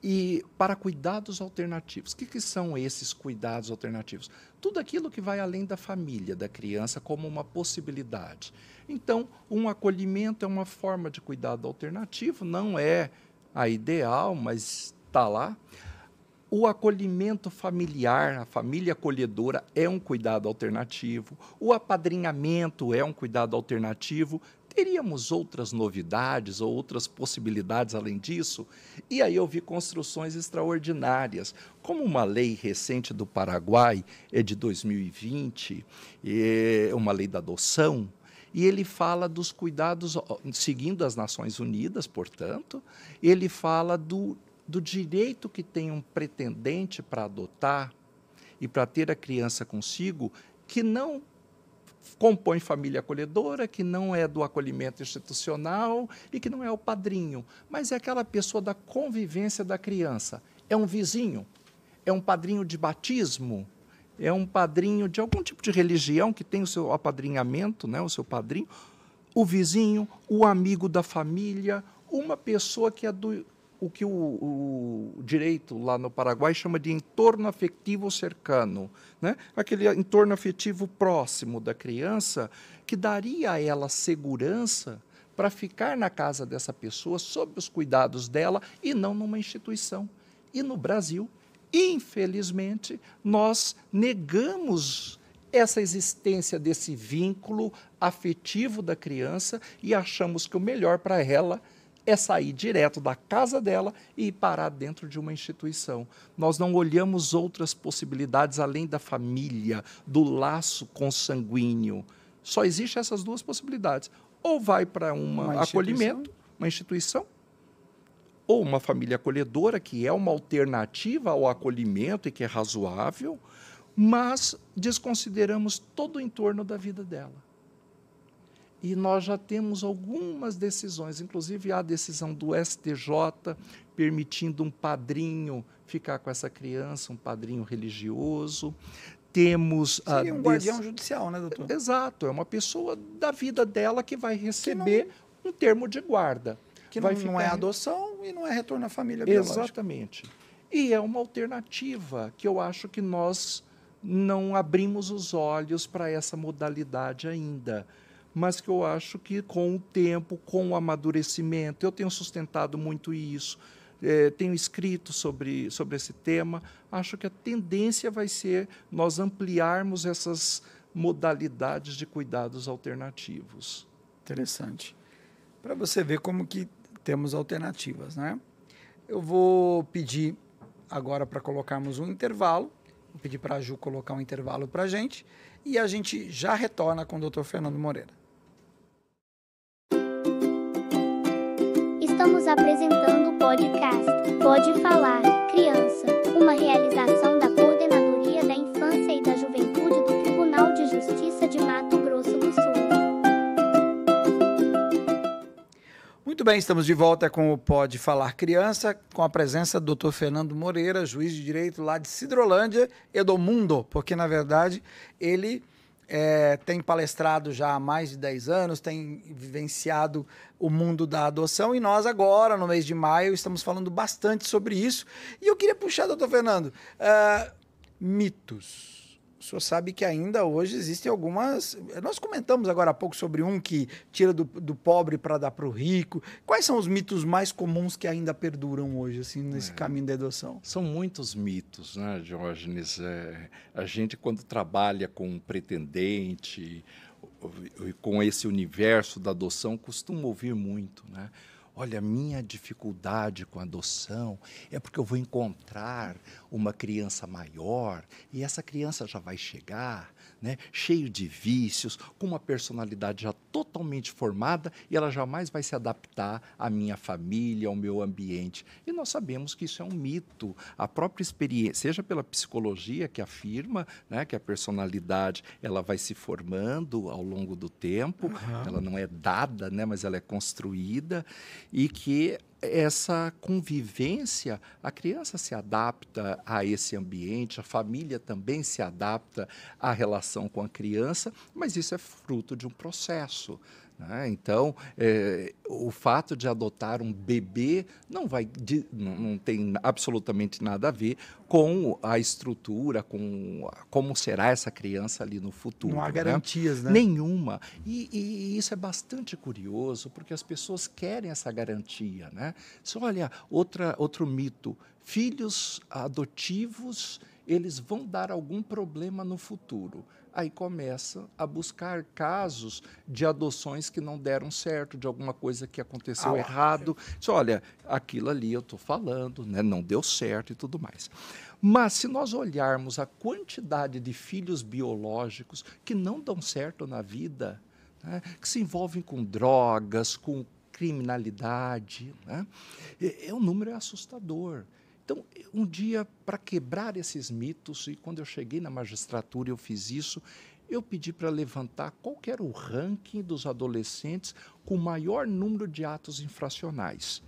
e para cuidados alternativos. O que são esses cuidados alternativos? Tudo aquilo que vai além da família, da criança, como uma possibilidade. Então, um acolhimento é uma forma de cuidado alternativo, não é a ideal, mas está lá. O acolhimento familiar, a família acolhedora, é um cuidado alternativo. O apadrinhamento é um cuidado alternativo. Teríamos outras novidades ou outras possibilidades além disso? E aí eu vi construções extraordinárias, como uma lei recente do Paraguai, é de 2020, é uma lei da adoção, e ele fala dos cuidados, seguindo as Nações Unidas, portanto, ele fala do direito que tem um pretendente para adotar e para ter a criança consigo, que não compõe família acolhedora, que não é do acolhimento institucional e que não é o padrinho, mas é aquela pessoa da convivência da criança. É um vizinho, é um padrinho de batismo, é um padrinho de algum tipo de religião que tem o seu apadrinhamento, né, o seu padrinho, o vizinho, o amigo da família, uma pessoa que é o que o direito lá no Paraguai chama de entorno afetivo cercano, né? Aquele entorno afetivo próximo da criança que daria a ela segurança para ficar na casa dessa pessoa, sob os cuidados dela e não numa instituição. E no Brasil, infelizmente, nós negamos essa existência desse vínculo afetivo da criança e achamos que o melhor para ela é sair direto da casa dela e parar dentro de uma instituição. Nós não olhamos outras possibilidades além da família, do laço consanguíneo. Só existem essas duas possibilidades. Ou vai para um acolhimento, uma instituição, ou uma família acolhedora, que é uma alternativa ao acolhimento e que é razoável, mas desconsideramos todo o entorno da vida dela. E nós já temos algumas decisões, inclusive a decisão do STJ permitindo um padrinho ficar com essa criança, um padrinho religioso. Temos seria um guardião judicial, né, doutor? Exato, é uma pessoa da vida dela que vai receber um termo de guarda. Que não é adoção e não é retorno à família biológica. Exatamente. E é uma alternativa que eu acho que nós não abrimos os olhos para essa modalidade ainda, mas que eu acho que com o tempo, com o amadurecimento, eu tenho sustentado muito isso, tenho escrito sobre esse tema, acho que a tendência vai ser nós ampliarmos essas modalidades de cuidados alternativos. Interessante. Para você ver como que temos alternativas, né? Eu vou pedir agora para colocarmos um intervalo, vou pedir para a Ju colocar um intervalo para a gente e a gente já retorna com o Dr. Fernando Moreira. Estamos apresentando o podcast Pode Falar, Criança, uma realização da Coordenadoria da Infância e da Juventude do Tribunal de Justiça de Mato Grosso do Sul. Muito bem, estamos de volta com o Pode Falar Criança, com a presença do Dr. Fernando Moreira, juiz de direito lá de Sidrolândia e do mundo, porque, na verdade, ele tem palestrado já há mais de 10 anos, tem vivenciado o mundo da adoção e nós agora, no mês de maio, estamos falando bastante sobre isso. E eu queria puxar, doutor Fernando, mitos. O senhor sabe que ainda hoje existem algumas... Nós comentamos agora há pouco sobre um que tira do pobre para dar para o rico. Quais são os mitos mais comuns que ainda perduram hoje, assim, nesse caminho da adoção? São muitos mitos, né, Diógenes? A gente, quando trabalha com um pretendente, com esse universo da adoção, costuma ouvir muito, né? Olha, a minha dificuldade com a adoção é porque eu vou encontrar uma criança maior e essa criança já vai chegar, né, cheio de vícios, com uma personalidade já totalmente formada e ela jamais vai se adaptar à minha família, ao meu ambiente. E nós sabemos que isso é um mito. A própria experiência, seja pela psicologia que afirma, né, que a personalidade ela vai se formando ao longo do tempo, ela não é dada, né, mas ela é construída, e que essa convivência, a criança se adapta a esse ambiente, a família também se adapta à relação com a criança, mas isso é fruto de um processo, né? Então, o fato de adotar um bebê não tem absolutamente nada a ver com a estrutura, com como será essa criança ali no futuro. Não há garantias, né? Nenhuma. E isso é bastante curioso, porque as pessoas querem essa garantia, né? Olha, outro mito, filhos adotivos, eles vão dar algum problema no futuro. Aí começa a buscar casos de adoções que não deram certo, de alguma coisa que aconteceu errado. Olha, aquilo ali eu estou falando, né, não deu certo e tudo mais. Mas se nós olharmos a quantidade de filhos biológicos que não dão certo na vida, né, que se envolvem com drogas, com criminalidade, né? O número é assustador. Então, um dia, para quebrar esses mitos, e quando eu cheguei na magistratura eu fiz isso, eu pedi para levantar qual que era o ranking dos adolescentes com maior número de atos infracionais.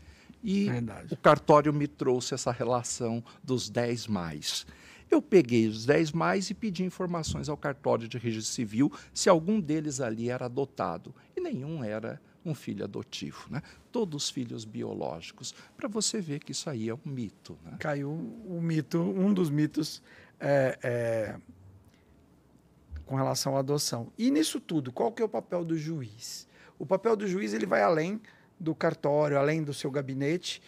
E Verdade. o cartório me trouxe essa relação dos 10 mais. Eu peguei os 10 mais e pedi informações ao cartório de registro civil se algum deles ali era adotado. E nenhum era um filho adotivo, né? Todos filhos biológicos, para você ver que isso aí é um mito, né? Caiu o mito, um dos mitos com relação à adoção. E nisso tudo, qual que é o papel do juiz? O papel do juiz ele vai além do cartório, além do seu gabinete.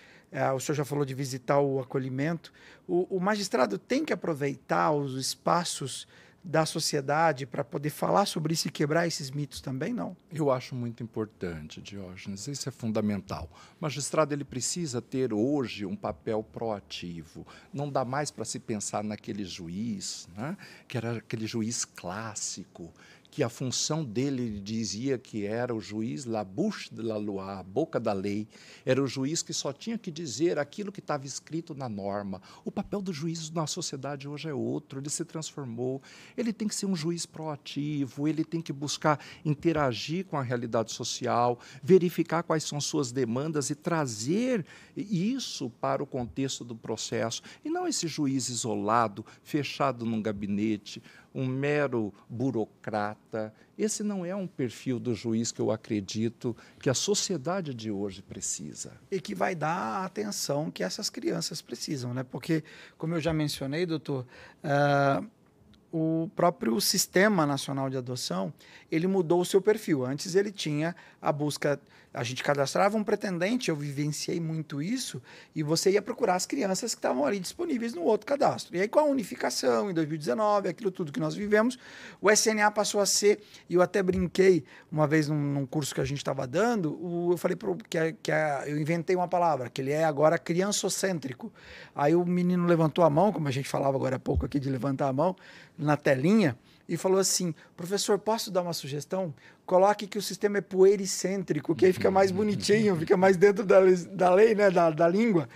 O senhor já falou de visitar o acolhimento. O magistrado tem que aproveitar os espaços da sociedade para poder falar sobre isso e quebrar esses mitos também, não? Eu acho muito importante, Diógenes, isso é fundamental. O magistrado ele precisa ter hoje um papel proativo. Não dá mais para se pensar naquele juiz, né, que era aquele juiz clássico, que a função dele ele dizia que era o juiz la bouche de la loi, a boca da lei, era o juiz que só tinha que dizer aquilo que estava escrito na norma. O papel do juiz na sociedade hoje é outro, ele se transformou, ele tem que ser um juiz proativo, ele tem que buscar interagir com a realidade social, verificar quais são suas demandas e trazer isso para o contexto do processo, e não esse juiz isolado, fechado num gabinete, um mero burocrata. Esse não é um perfil do juiz que eu acredito que a sociedade de hoje precisa. E que vai dar a atenção que essas crianças precisam, né? Porque, como eu já mencionei, doutor, o próprio Sistema Nacional de Adoção, ele mudou o seu perfil. Antes ele tinha a busca, a gente cadastrava um pretendente, eu vivenciei muito isso, e você ia procurar as crianças que estavam ali disponíveis no outro cadastro. E aí com a unificação, em 2019, aquilo tudo que nós vivemos, o SNA passou a ser, e eu até brinquei uma vez num curso que a gente estava dando, eu falei eu inventei uma palavra, que ele é agora criançocêntrico. Aí o menino levantou a mão, como a gente falava agora há pouco aqui de levantar a mão, na telinha, e falou assim: professor, posso dar uma sugestão? Coloque que o sistema é puericêntrico, que aí fica mais bonitinho, fica mais dentro da lei, né, da língua.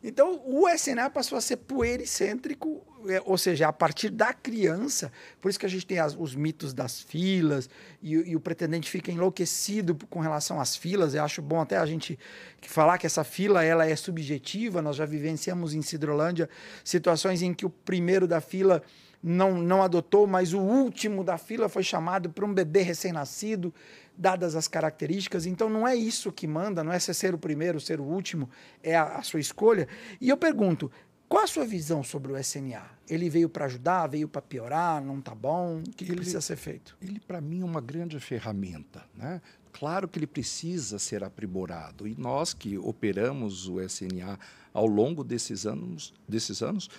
Então, o SNA passou a ser puericêntrico, ou seja, a partir da criança. Por isso que a gente tem os mitos das filas, e o pretendente fica enlouquecido com relação às filas. Eu acho bom até a gente falar que essa fila ela é subjetiva. Nós já vivenciamos em Sidrolândia situações em que o primeiro da fila não adotou, mas o último da fila foi chamado para um bebê recém-nascido, dadas as características. Então não é isso que manda, não é ser o primeiro, ser o último, é a sua escolha. E eu pergunto, qual a sua visão sobre o SNA? Ele veio para ajudar, veio para piorar, não está bom? O que precisa ser feito? Ele, para mim, é uma grande ferramenta, né? Claro que ele precisa ser aprimorado, e nós que operamos o SNA ao longo desses anos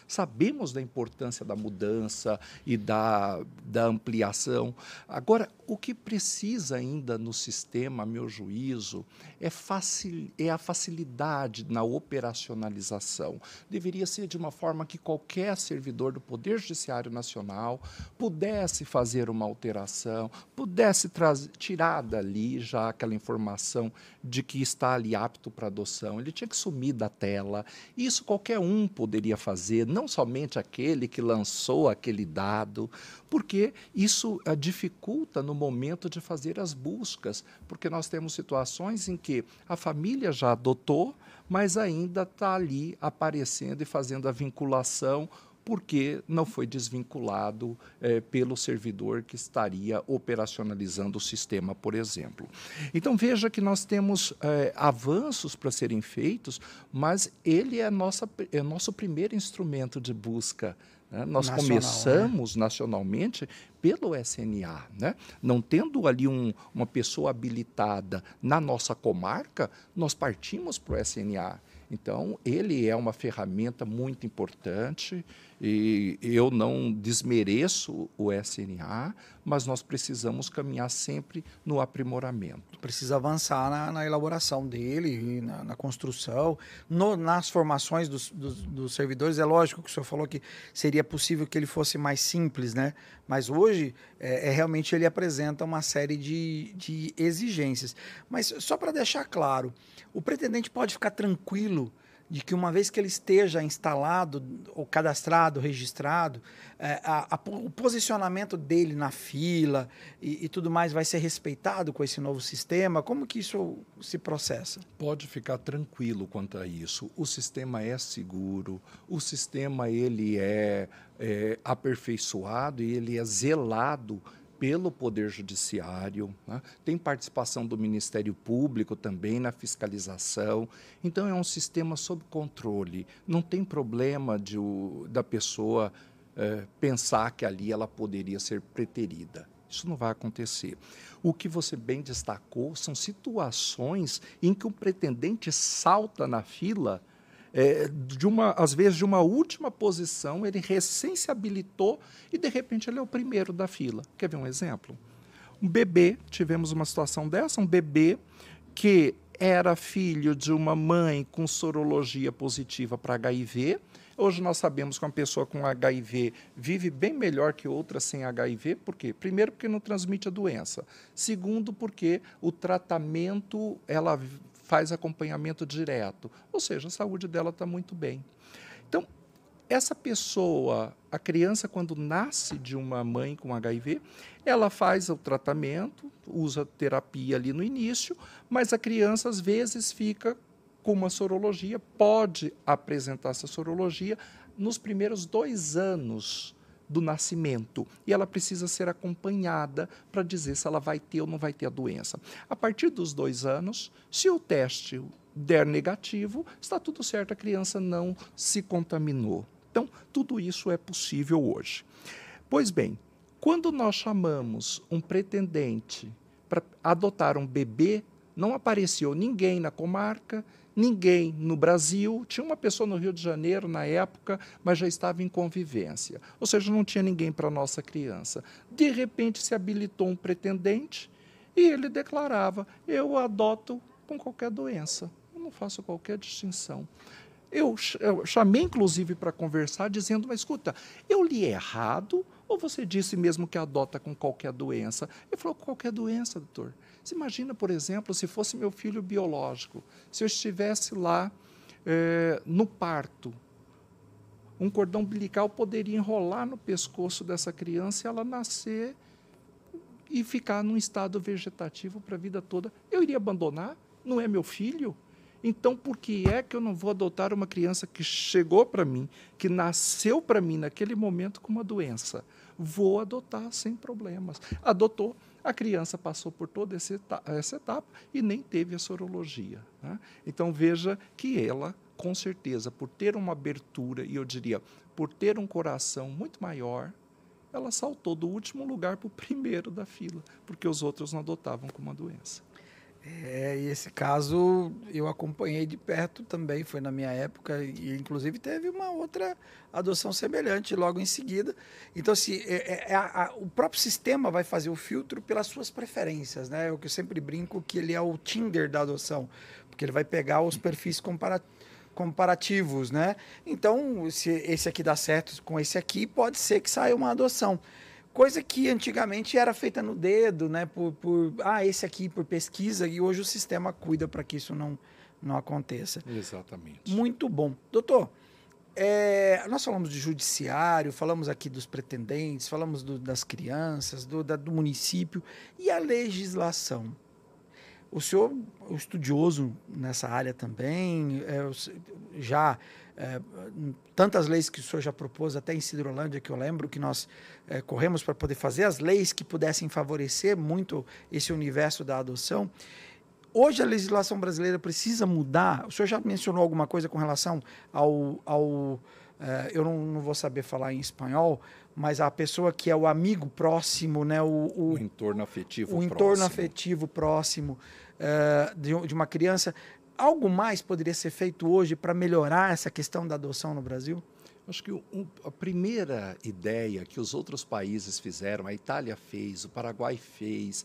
sabemos da importância da mudança e da ampliação. Agora, o que precisa ainda no sistema, a meu juízo, é a facilidade na operacionalização. Deveria ser de uma forma que qualquer servidor do Poder Judiciário Nacional pudesse fazer uma alteração, pudesse tirar dali já aquela informação de que está ali apto para adoção. Ele tinha que sumir da tela. Isso qualquer um poderia fazer, não somente aquele que lançou aquele dado, porque isso dificulta no momento de fazer as buscas, porque nós temos situações em que a família já adotou, mas ainda está ali aparecendo e fazendo a vinculação, porque não foi desvinculado pelo servidor que estaria operacionalizando o sistema, por exemplo. Então, veja que nós temos avanços para serem feitos, mas ele é nosso primeiro instrumento de busca. Né? Nós começamos nacionalmente pelo SNA. Né? Não tendo ali uma pessoa habilitada na nossa comarca, nós partimos para o SNA. Então, ele é uma ferramenta muito importante. E eu não desmereço o SNA, mas nós precisamos caminhar sempre no aprimoramento. Precisa avançar na elaboração dele, na construção, nas formações dos servidores. É lógico que o senhor falou que seria possível que ele fosse mais simples, né? Mas hoje, realmente, ele apresenta uma série de exigências. Mas só para deixar claro, o pretendente pode ficar tranquilo de que uma vez que ele esteja instalado, ou cadastrado, registrado, o posicionamento dele na fila e tudo mais vai ser respeitado com esse novo sistema? Como que isso se processa? Pode ficar tranquilo quanto a isso. O sistema é seguro, o sistema ele é aperfeiçoado e ele é zelado pelo Poder Judiciário, né? Tem participação do Ministério Público também na fiscalização. Então, é um sistema sob controle. Não tem problema da pessoa pensar que ali ela poderia ser preterida. Isso não vai acontecer. O que você bem destacou são situações em que o pretendente salta na fila, às vezes de uma última posição, ele recém se habilitou e, de repente, ele é o primeiro da fila. Quer ver um exemplo? Um bebê, tivemos uma situação dessa, um bebê que era filho de uma mãe com sorologia positiva para HIV. Hoje nós sabemos que uma pessoa com HIV vive bem melhor que outra sem HIV. Por quê? Primeiro, porque não transmite a doença. Segundo, porque o tratamento, ela faz acompanhamento direto. Ou seja, a saúde dela está muito bem. Então, essa pessoa, a criança, quando nasce de uma mãe com HIV, ela faz o tratamento, usa terapia ali no início, mas a criança, às vezes, fica com uma sorologia, pode apresentar essa sorologia nos primeiros 2 anos do nascimento, e ela precisa ser acompanhada para dizer se ela vai ter ou não vai ter a doença. A partir dos 2 anos, se o teste der negativo, está tudo certo, a criança não se contaminou. Então, tudo isso é possível hoje. Pois bem, quando nós chamamos um pretendente para adotar um bebê, não apareceu ninguém na comarca, ninguém no Brasil, tinha uma pessoa no Rio de Janeiro na época, mas já estava em convivência. Ou seja, não tinha ninguém para a nossa criança. De repente se habilitou um pretendente e ele declarava: eu adoto com qualquer doença, eu não faço qualquer distinção. Eu chamei, inclusive, para conversar, dizendo: mas escuta, eu li errado ou você disse mesmo que adota com qualquer doença? Ele falou: qualquer doença, doutor. Você imagina, por exemplo, se fosse meu filho biológico, se eu estivesse lá no parto, um cordão umbilical poderia enrolar no pescoço dessa criança e ela nascer e ficar num estado vegetativo para a vida toda. Eu iria abandonar? Não é meu filho? Então, por que é que eu não vou adotar uma criança que chegou para mim, que nasceu para mim naquele momento com uma doença? Vou adotar sem problemas. Adotou, a criança passou por toda essa etapa e nem teve a sorologia, né? Então, veja que ela, com certeza, por ter uma abertura, e eu diria, por ter um coração muito maior, ela saltou do último lugar para o primeiro da fila, porque os outros não adotavam com uma doença. E esse caso eu acompanhei de perto também, foi na minha época, e inclusive teve uma outra adoção semelhante logo em seguida. Então, assim, o próprio sistema vai fazer o filtro pelas suas preferências, né? Eu sempre brinco que ele é o Tinder da adoção, porque ele vai pegar os perfis comparativos, né? Então, se esse aqui dá certo com esse aqui, pode ser que saia uma adoção. Coisa que antigamente era feita no dedo, né? Esse aqui por pesquisa, e hoje o sistema cuida para que isso não aconteça. Exatamente. Muito bom. Doutor, nós falamos de judiciário, falamos aqui dos pretendentes, falamos das crianças, do município, e a legislação. O senhor é um estudioso nessa área também, tantas leis que o senhor já propôs, até em Cidrolândia, que eu lembro que nós corremos para poder fazer as leis que pudessem favorecer muito esse universo da adoção. Hoje a legislação brasileira precisa mudar. O senhor já mencionou alguma coisa com relação eu não vou saber falar em espanhol, mas a pessoa que é o amigo próximo, né? O entorno afetivo próximo. O entorno afetivo próximo de uma criança. Algo mais poderia ser feito hoje para melhorar essa questão da adoção no Brasil? Acho que a primeira ideia que os outros países fizeram, a Itália fez, o Paraguai fez,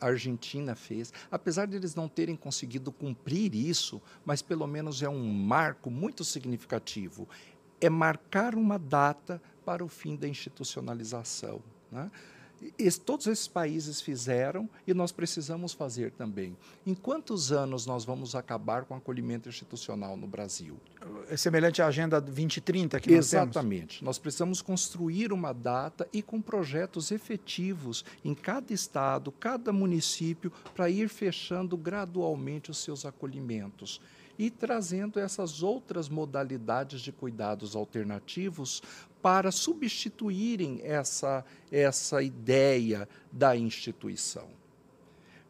a Argentina fez, apesar de eles não terem conseguido cumprir isso, mas pelo menos é um marco muito significativo, é marcar uma data para o fim da institucionalização, né? Todos esses países fizeram e nós precisamos fazer também. Em quantos anos nós vamos acabar com o acolhimento institucional no Brasil? É semelhante à Agenda 2030 que nós temos? Exatamente. Nós precisamos construir uma data e com projetos efetivos em cada estado, cada município, para ir fechando gradualmente os seus acolhimentos e trazendo essas outras modalidades de cuidados alternativos para substituírem essa ideia da instituição.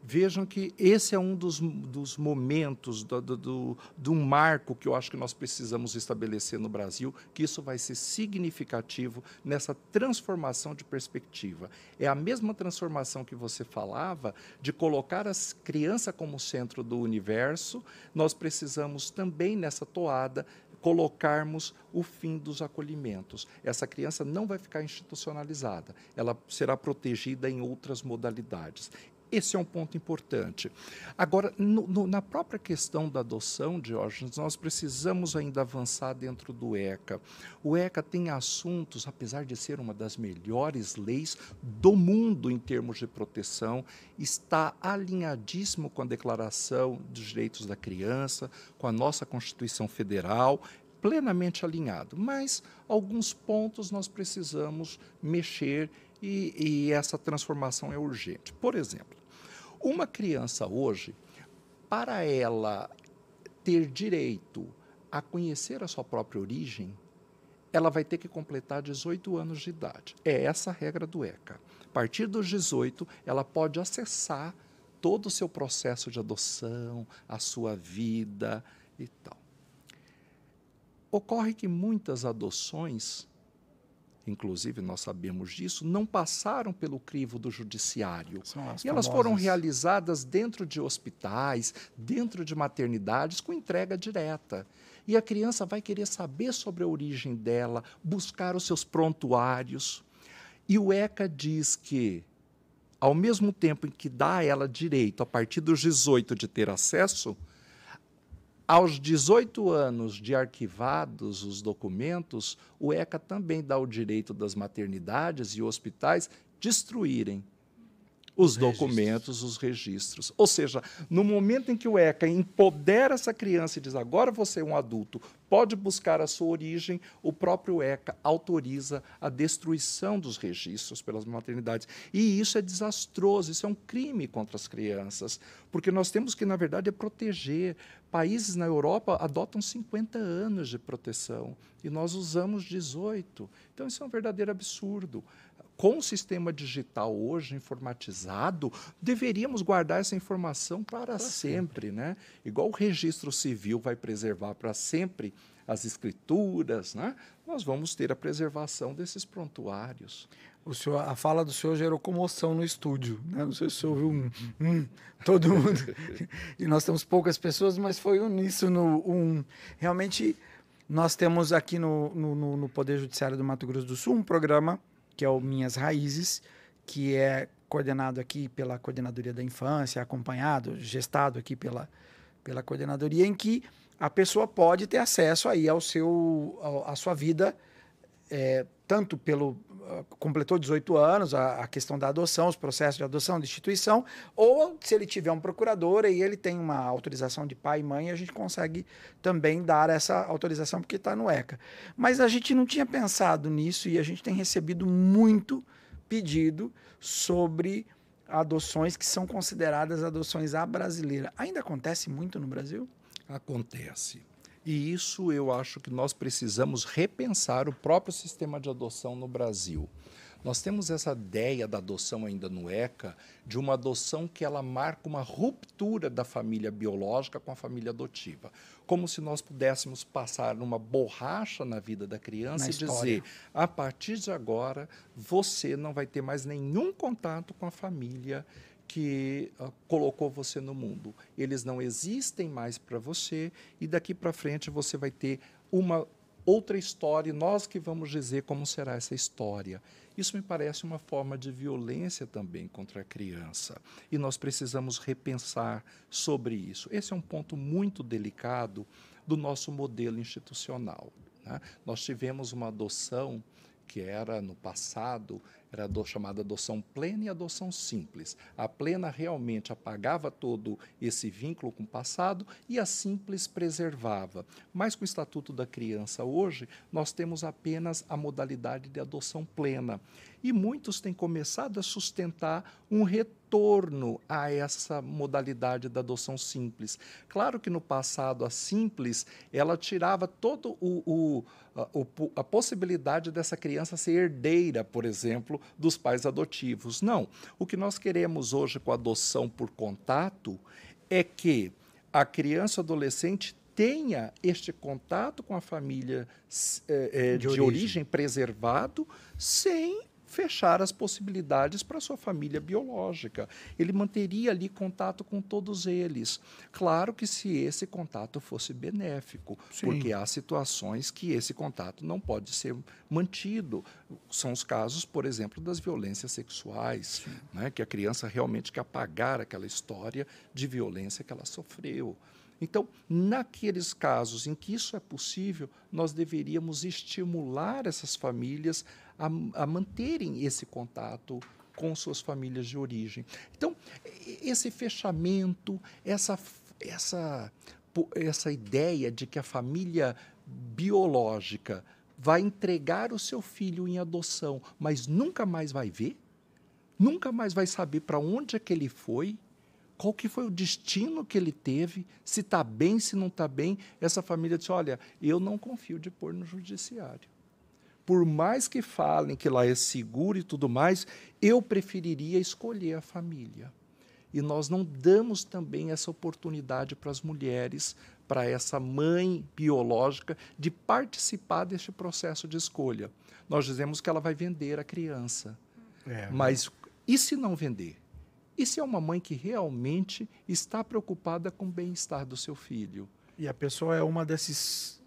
Vejam que esse é um dos momentos, do marco que eu acho que nós precisamos estabelecer no Brasil, que isso vai ser significativo nessa transformação de perspectiva. É a mesma transformação que você falava, de colocar a criança como centro do universo, nós precisamos também, nessa toada, colocarmos o fim dos acolhimentos. Essa criança não vai ficar institucionalizada, ela será protegida em outras modalidades. Esse é um ponto importante. Agora, na própria questão da adoção, Diógenes, nós precisamos ainda avançar dentro do ECA. O ECA tem assuntos, apesar de ser uma das melhores leis do mundo em termos de proteção, está alinhadíssimo com a Declaração dos Direitos da Criança, com a nossa Constituição Federal, plenamente alinhado. Mas alguns pontos nós precisamos mexer e essa transformação é urgente. Por exemplo, uma criança hoje, para ela ter direito a conhecer a sua própria origem, ela vai ter que completar 18 anos de idade. É essa a regra do ECA. A partir dos 18, ela pode acessar todo o seu processo de adoção, a sua vida e tal. Ocorre que muitas adoções, inclusive nós sabemos disso, não passaram pelo crivo do judiciário. E elas foram realizadas dentro de hospitais, dentro de maternidades, com entrega direta. E a criança vai querer saber sobre a origem dela, buscar os seus prontuários. E o ECA diz que, ao mesmo tempo em que dá a ela direito, a partir dos 18, de ter acesso, aos 18 anos de arquivados os documentos, o ECA também dá o direito das maternidades e hospitais destruírem os documentos, os registros. Ou seja, no momento em que o ECA empodera essa criança e diz, agora você é um adulto, pode buscar a sua origem, o próprio ECA autoriza a destruição dos registros pelas maternidades. E isso é desastroso, isso é um crime contra as crianças, porque nós temos que, na verdade, proteger. Países na Europa adotam 50 anos de proteção e nós usamos 18. Então, isso é um verdadeiro absurdo. Com o sistema digital hoje informatizado, deveríamos guardar essa informação para sempre, né? Igual o registro civil vai preservar para sempre as escrituras, né? Nós vamos ter a preservação desses prontuários. A fala do senhor gerou comoção no estúdio, né? Não sei se o senhor ouviu todo mundo. E nós temos poucas pessoas, mas foi uníssono. Realmente, nós temos aqui no Poder Judiciário do Mato Grosso do Sul um programa que é o Minhas Raízes, que é coordenado aqui pela Coordenadoria da Infância, acompanhado, gestado aqui pela coordenadoria, em que a pessoa pode ter acesso aí à sua vida, tanto completou 18 anos, a questão da adoção, os processos de adoção, de instituição, ou se ele tiver um procurador e ele tem uma autorização de pai e mãe, a gente consegue também dar essa autorização porque está no ECA. Mas a gente não tinha pensado nisso e a gente tem recebido muito pedido sobre adoções que são consideradas adoções à brasileira. Ainda acontece muito no Brasil? Acontece. E isso eu acho que nós precisamos repensar o próprio sistema de adoção no Brasil. Nós temos essa ideia da adoção ainda no ECA, de uma adoção que ela marca uma ruptura da família biológica com a família adotiva. Como se nós pudéssemos passar uma borracha na vida da criança e dizer, a partir de agora, você não vai ter mais nenhum contato com a família que colocou você no mundo. Eles não existem mais para você e daqui para frente você vai ter uma outra história e nós que vamos dizer como será essa história. Isso me parece uma forma de violência também contra a criança. E nós precisamos repensar sobre isso. Esse é um ponto muito delicado do nosso modelo institucional, né? Nós tivemos uma adoção que era, no passado, era chamada adoção plena e adoção simples. A plena realmente apagava todo esse vínculo com o passado e a simples preservava. Mas com o Estatuto da Criança hoje, nós temos apenas a modalidade de adoção plena. E muitos têm começado a sustentar um retorno a essa modalidade da adoção simples. Claro que no passado a simples, ela tirava todo a possibilidade dessa criança ser herdeira, por exemplo, dos pais adotivos. Não. O que nós queremos hoje com a adoção por contato é que a criança ou adolescente tenha este contato com a família de origem preservado, sem fechar as possibilidades para a sua família biológica. Ele manteria ali contato com todos eles. Claro que se esse contato fosse benéfico, porque há situações que esse contato não pode ser mantido. São os casos, por exemplo, das violências sexuais, né, que a criança realmente quer apagar aquela história de violência que ela sofreu. Então, naqueles casos em que isso é possível, nós deveríamos estimular essas famílias a manterem esse contato com suas famílias de origem. Então, esse fechamento, essa ideia de que a família biológica vai entregar o seu filho em adoção, mas nunca mais vai ver, nunca mais vai saber para onde é que ele foi, qual que foi o destino que ele teve, se está bem, se não está bem. Essa família disse, olha, eu não confio de pôr no judiciário. Por mais que falem que lá é seguro e tudo mais, eu preferiria escolher a família. E nós não damos também essa oportunidade para as mulheres, para essa mãe biológica, de participar deste processo de escolha. Nós dizemos que ela vai vender a criança. Mas e se não vender? E se é uma mãe que realmente está preocupada com o bem-estar do seu filho? E a pessoa é uma desses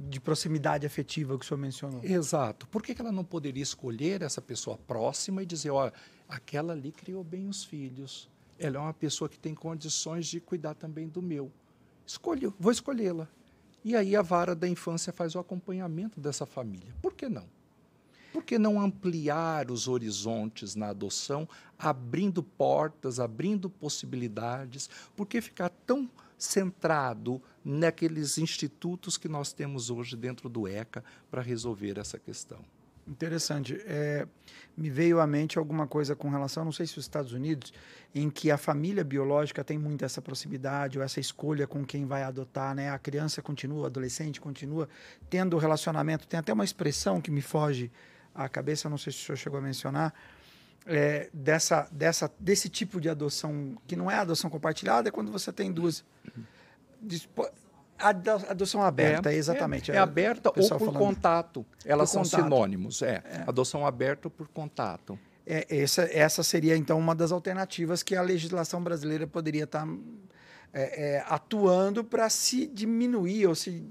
de proximidade afetiva que o senhor mencionou. Exato. Por que ela não poderia escolher essa pessoa próxima e dizer, olha, aquela ali criou bem os filhos, ela é uma pessoa que tem condições de cuidar também do meu. Vou escolhê-la. E aí a vara da infância faz o acompanhamento dessa família. Por que não? Por que não ampliar os horizontes na adoção, abrindo portas, abrindo possibilidades? Por que ficar tão centrado naqueles institutos que nós temos hoje dentro do ECA para resolver essa questão? Interessante. Me veio à mente alguma coisa com relação, não sei se os Estados Unidos, em que a família biológica tem muito essa proximidade ou essa escolha com quem vai adotar, né? A criança continua, o adolescente continua tendo relacionamento. Tem até uma expressão que me foge à cabeça, não sei se o senhor chegou a mencionar, desse tipo de adoção, que não é adoção compartilhada, é quando você tem duas... Adoção aberta, exatamente. É aberta ou por contato. Elas são sinônimos. Adoção aberta ou por contato. Essa seria, então, uma das alternativas que a legislação brasileira poderia estar atuando para se diminuir ou se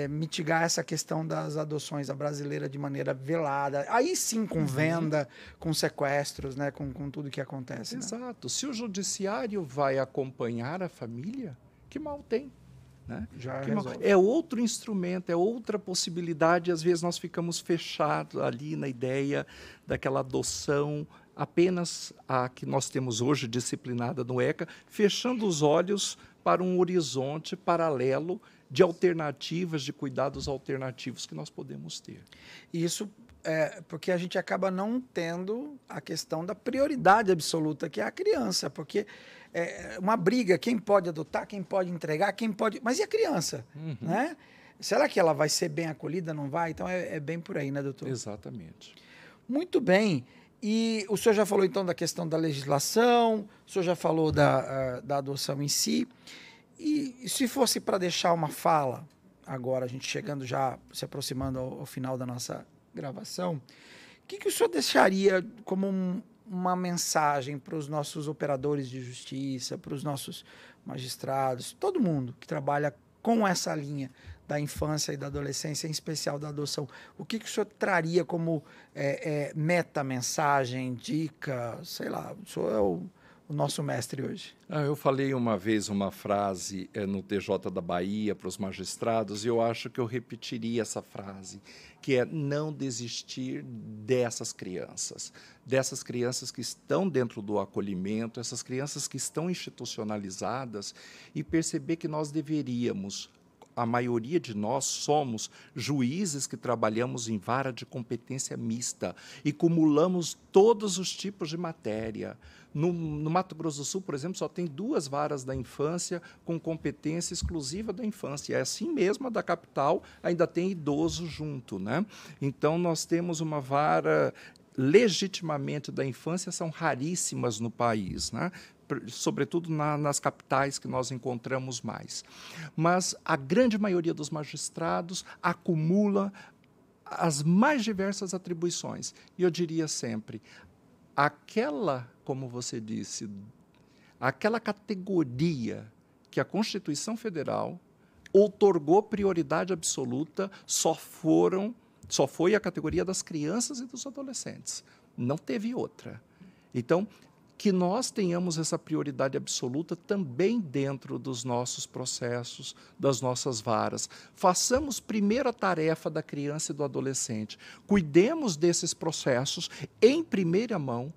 mitigar essa questão das adoções, a brasileira de maneira velada. Aí sim, com venda, com sequestros, né, com tudo que acontece. Exato. Né? Se o judiciário vai acompanhar a família, que mal tem. Né? É outro instrumento, é outra possibilidade. Às vezes nós ficamos fechados ali na ideia daquela adoção apenas a que nós temos hoje disciplinada no ECA, fechando os olhos para um horizonte paralelo de alternativas, de cuidados alternativos que nós podemos ter. Isso porque a gente acaba não tendo a questão da prioridade absoluta, que é a criança, porque uma briga, quem pode adotar, quem pode entregar, quem pode... Mas e a criança? Né? Será que ela vai ser bem acolhida, não vai? Então é bem por aí, né, doutor? Exatamente. Muito bem. E o senhor já falou, então, da questão da legislação, o senhor já falou da adoção em si. E se fosse para deixar uma fala, agora a gente chegando já, se aproximando ao final da nossa gravação, o que o senhor deixaria como uma mensagem para os nossos operadores de justiça, para os nossos magistrados, todo mundo que trabalha com essa linha da infância e da adolescência, em especial da adoção. O que o senhor traria como meta-mensagem, dica, sei lá, o senhor é o nosso mestre hoje? Eu falei uma vez uma frase no TJ da Bahia para os magistrados e eu acho que eu repetiria essa frase, que é não desistir dessas crianças que estão dentro do acolhimento, essas crianças que estão institucionalizadas e perceber que nós deveríamos, a maioria de nós somos juízes que trabalhamos em vara de competência mista e cumulamos todos os tipos de matéria. No Mato Grosso do Sul, por exemplo, só tem 2 varas da infância com competência exclusiva da infância. É assim mesmo, a da capital ainda tem idoso junto, né? Então, nós temos uma vara legitimamente da infância, são raríssimas no país, né? Sobretudo nas capitais que nós encontramos mais. Mas a grande maioria dos magistrados acumula as mais diversas atribuições. E eu diria sempre, como você disse, aquela categoria que a Constituição Federal outorgou prioridade absoluta só foi a categoria das crianças e dos adolescentes. Não teve outra. Então, que nós tenhamos essa prioridade absoluta também dentro dos nossos processos, das nossas varas. Façamos primeiro a tarefa da criança e do adolescente. Cuidemos desses processos em primeira mão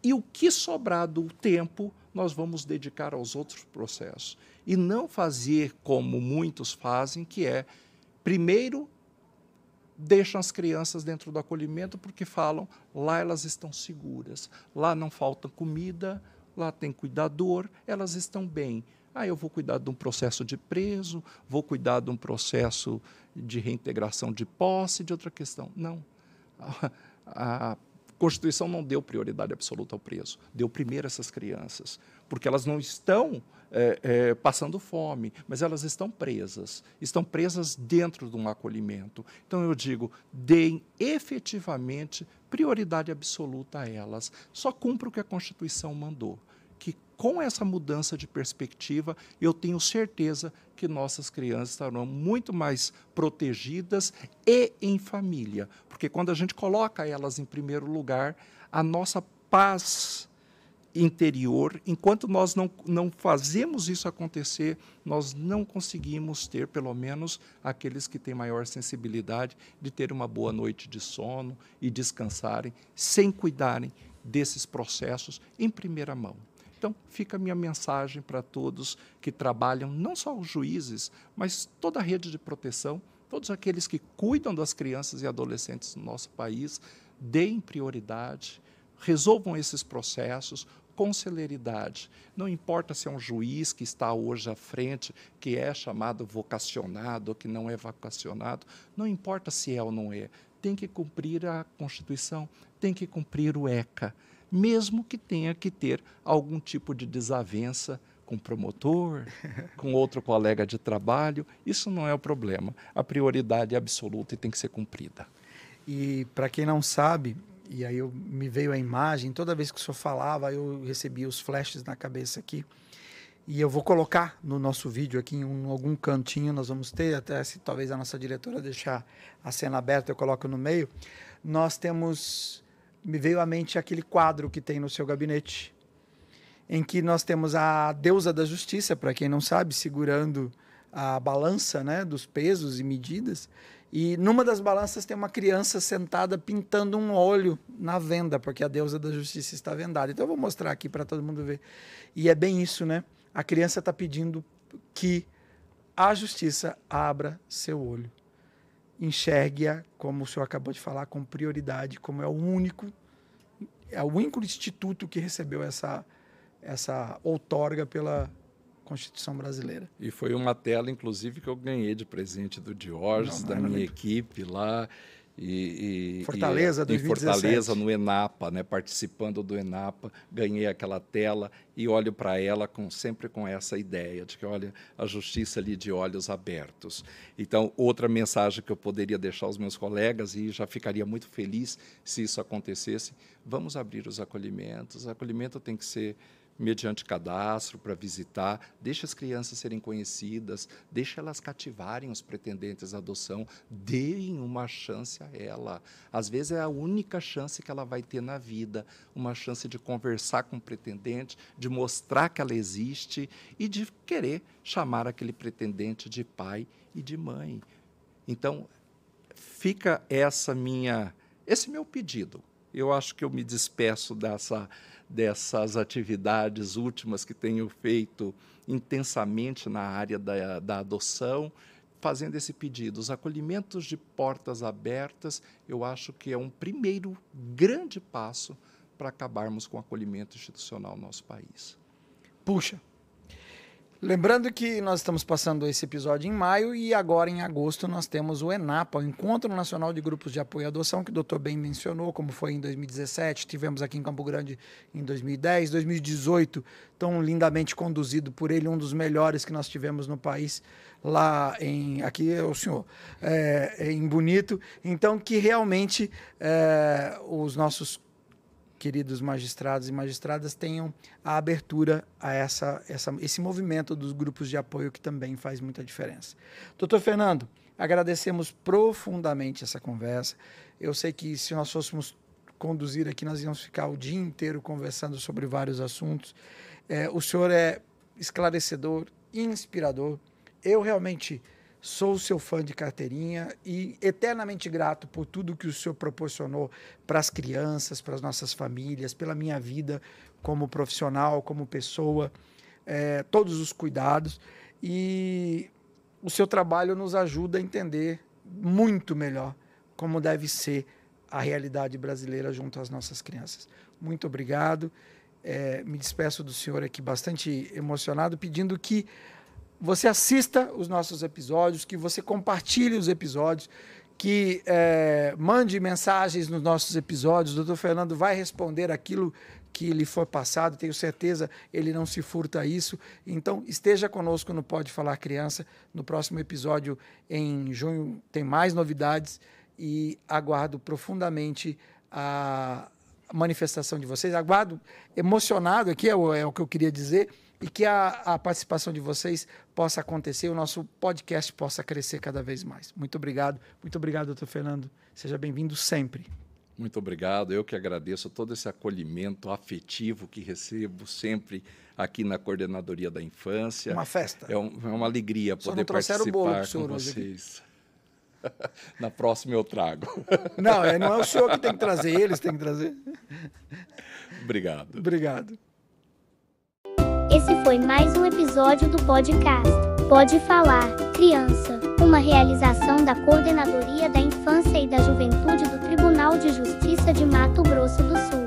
e o que sobrar do tempo nós vamos dedicar aos outros processos. E não fazer como muitos fazem, que é, primeiro, deixam as crianças dentro do acolhimento porque falam, lá elas estão seguras, lá não falta comida, lá tem cuidador, elas estão bem. Eu vou cuidar de um processo de preso, vou cuidar de um processo de reintegração de posse, de outra questão. Não. A Constituição não deu prioridade absoluta ao preso, deu primeiro essas crianças, porque elas não estão passando fome, mas elas estão presas dentro de um acolhimento. Então, eu digo, deem efetivamente prioridade absoluta a elas. Só cumpra o que a Constituição mandou. Que com essa mudança de perspectiva, eu tenho certeza que nossas crianças estarão muito mais protegidas e em família. Porque quando a gente coloca elas em primeiro lugar, a nossa paz interior, enquanto nós não fazemos isso acontecer, nós não conseguimos ter, pelo menos, aqueles que têm maior sensibilidade de ter uma boa noite de sono e descansarem, sem cuidarem desses processos em primeira mão. Então, fica a minha mensagem para todos que trabalham, não só os juízes, mas toda a rede de proteção, todos aqueles que cuidam das crianças e adolescentes no nosso país, deem prioridade, resolvam esses processos com celeridade. Não importa se é um juiz que está hoje à frente, que é chamado vocacionado ou que não é vocacionado, não importa se é ou não é, tem que cumprir a Constituição, tem que cumprir o ECA, mesmo que tenha que ter algum tipo de desavença com o promotor, com outro colega de trabalho, isso não é o problema. A prioridade é absoluta e tem que ser cumprida. E, para quem não sabe, e aí me veio a imagem, toda vez que o senhor falava, eu recebia os flashes na cabeça aqui, e eu vou colocar no nosso vídeo aqui em algum cantinho, nós vamos ter, até se talvez a nossa diretora deixar a cena aberta, eu coloco no meio, nós temos, me veio à mente aquele quadro que tem no seu gabinete, em que nós temos a deusa da justiça, para quem não sabe, segurando a balança, né, dos pesos e medidas, e numa das balanças tem uma criança sentada pintando um olho na venda, porque a deusa da justiça está vendada. Então eu vou mostrar aqui para todo mundo ver. E é bem isso, né? A criança está pedindo que a justiça abra seu olho. Enxergue-a, como o senhor acabou de falar, com prioridade, como é o único instituto que recebeu essa outorga pela Constituição brasileira. E foi uma tela, inclusive, que eu ganhei de presente do Diógenes, da minha equipe lá. Fortaleza, 2017. Em Fortaleza, no ENAPA, né, participando do ENAPA, ganhei aquela tela e olho para ela sempre com essa ideia de que, olha, a justiça ali de olhos abertos. Então, outra mensagem que eu poderia deixar aos meus colegas, e já ficaria muito feliz se isso acontecesse, vamos abrir os acolhimentos. O acolhimento tem que ser mediante cadastro, para visitar, deixa as crianças serem conhecidas, deixa elas cativarem os pretendentes à adoção, deem uma chance a ela. Às vezes é a única chance que ela vai ter na vida, uma chance de conversar com o pretendente, de mostrar que ela existe e de querer chamar aquele pretendente de pai e de mãe. Então, fica esse meu pedido. Eu acho que eu me despeço dessas atividades últimas que tenho feito intensamente na área da adoção, fazendo esse pedido. Os acolhimentos de portas abertas, eu acho que é um primeiro grande passo para acabarmos com o acolhimento institucional no nosso país. Puxa! Lembrando que nós estamos passando esse episódio em maio e agora em agosto nós temos o ENAPA, o Encontro Nacional de Grupos de Apoio à Adoção, que o doutor bem mencionou, como foi em 2017, tivemos aqui em Campo Grande em 2010, 2018, tão lindamente conduzido por ele, um dos melhores que nós tivemos no país, lá aqui é o senhor, em Bonito. Então, que realmente os nossos queridos magistrados e magistradas tenham a abertura a esse movimento dos grupos de apoio, que também faz muita diferença. Doutor Fernando, agradecemos profundamente essa conversa. Eu sei que se nós fôssemos conduzir aqui, nós íamos ficar o dia inteiro conversando sobre vários assuntos. O senhor é esclarecedor, inspirador. Eu realmente sou seu fã de carteirinha e eternamente grato por tudo que o senhor proporcionou para as crianças, para as nossas famílias, pela minha vida como profissional, como pessoa, todos os cuidados. E o seu trabalho nos ajuda a entender muito melhor como deve ser a realidade brasileira junto às nossas crianças. Muito obrigado. Me despeço do senhor aqui bastante emocionado, pedindo que você assista os nossos episódios, que você compartilhe os episódios, que mande mensagens nos nossos episódios. O Dr. Fernando vai responder aquilo que lhe for passado, tenho certeza, ele não se furta a isso. Então, esteja conosco no Pode Falar Criança. No próximo episódio, em junho, tem mais novidades e aguardo profundamente a manifestação de vocês. Aguardo emocionado, aqui é o que eu queria dizer, e que a participação de vocês possa acontecer, o nosso podcast possa crescer cada vez mais. Muito obrigado, doutor Fernando. Seja bem-vindo sempre. Muito obrigado, eu que agradeço todo esse acolhimento afetivo que recebo sempre aqui na Coordenadoria da Infância. Uma festa. É uma alegria poder participar o bolo com vocês. Na próxima eu trago. Não é o senhor que tem que trazer, eles têm que trazer. Obrigado. Obrigado. Esse foi mais um episódio do podcast Pode Falar, Criança, uma realização da Coordenadoria da Infância e da Juventude do Tribunal de Justiça de Mato Grosso do Sul.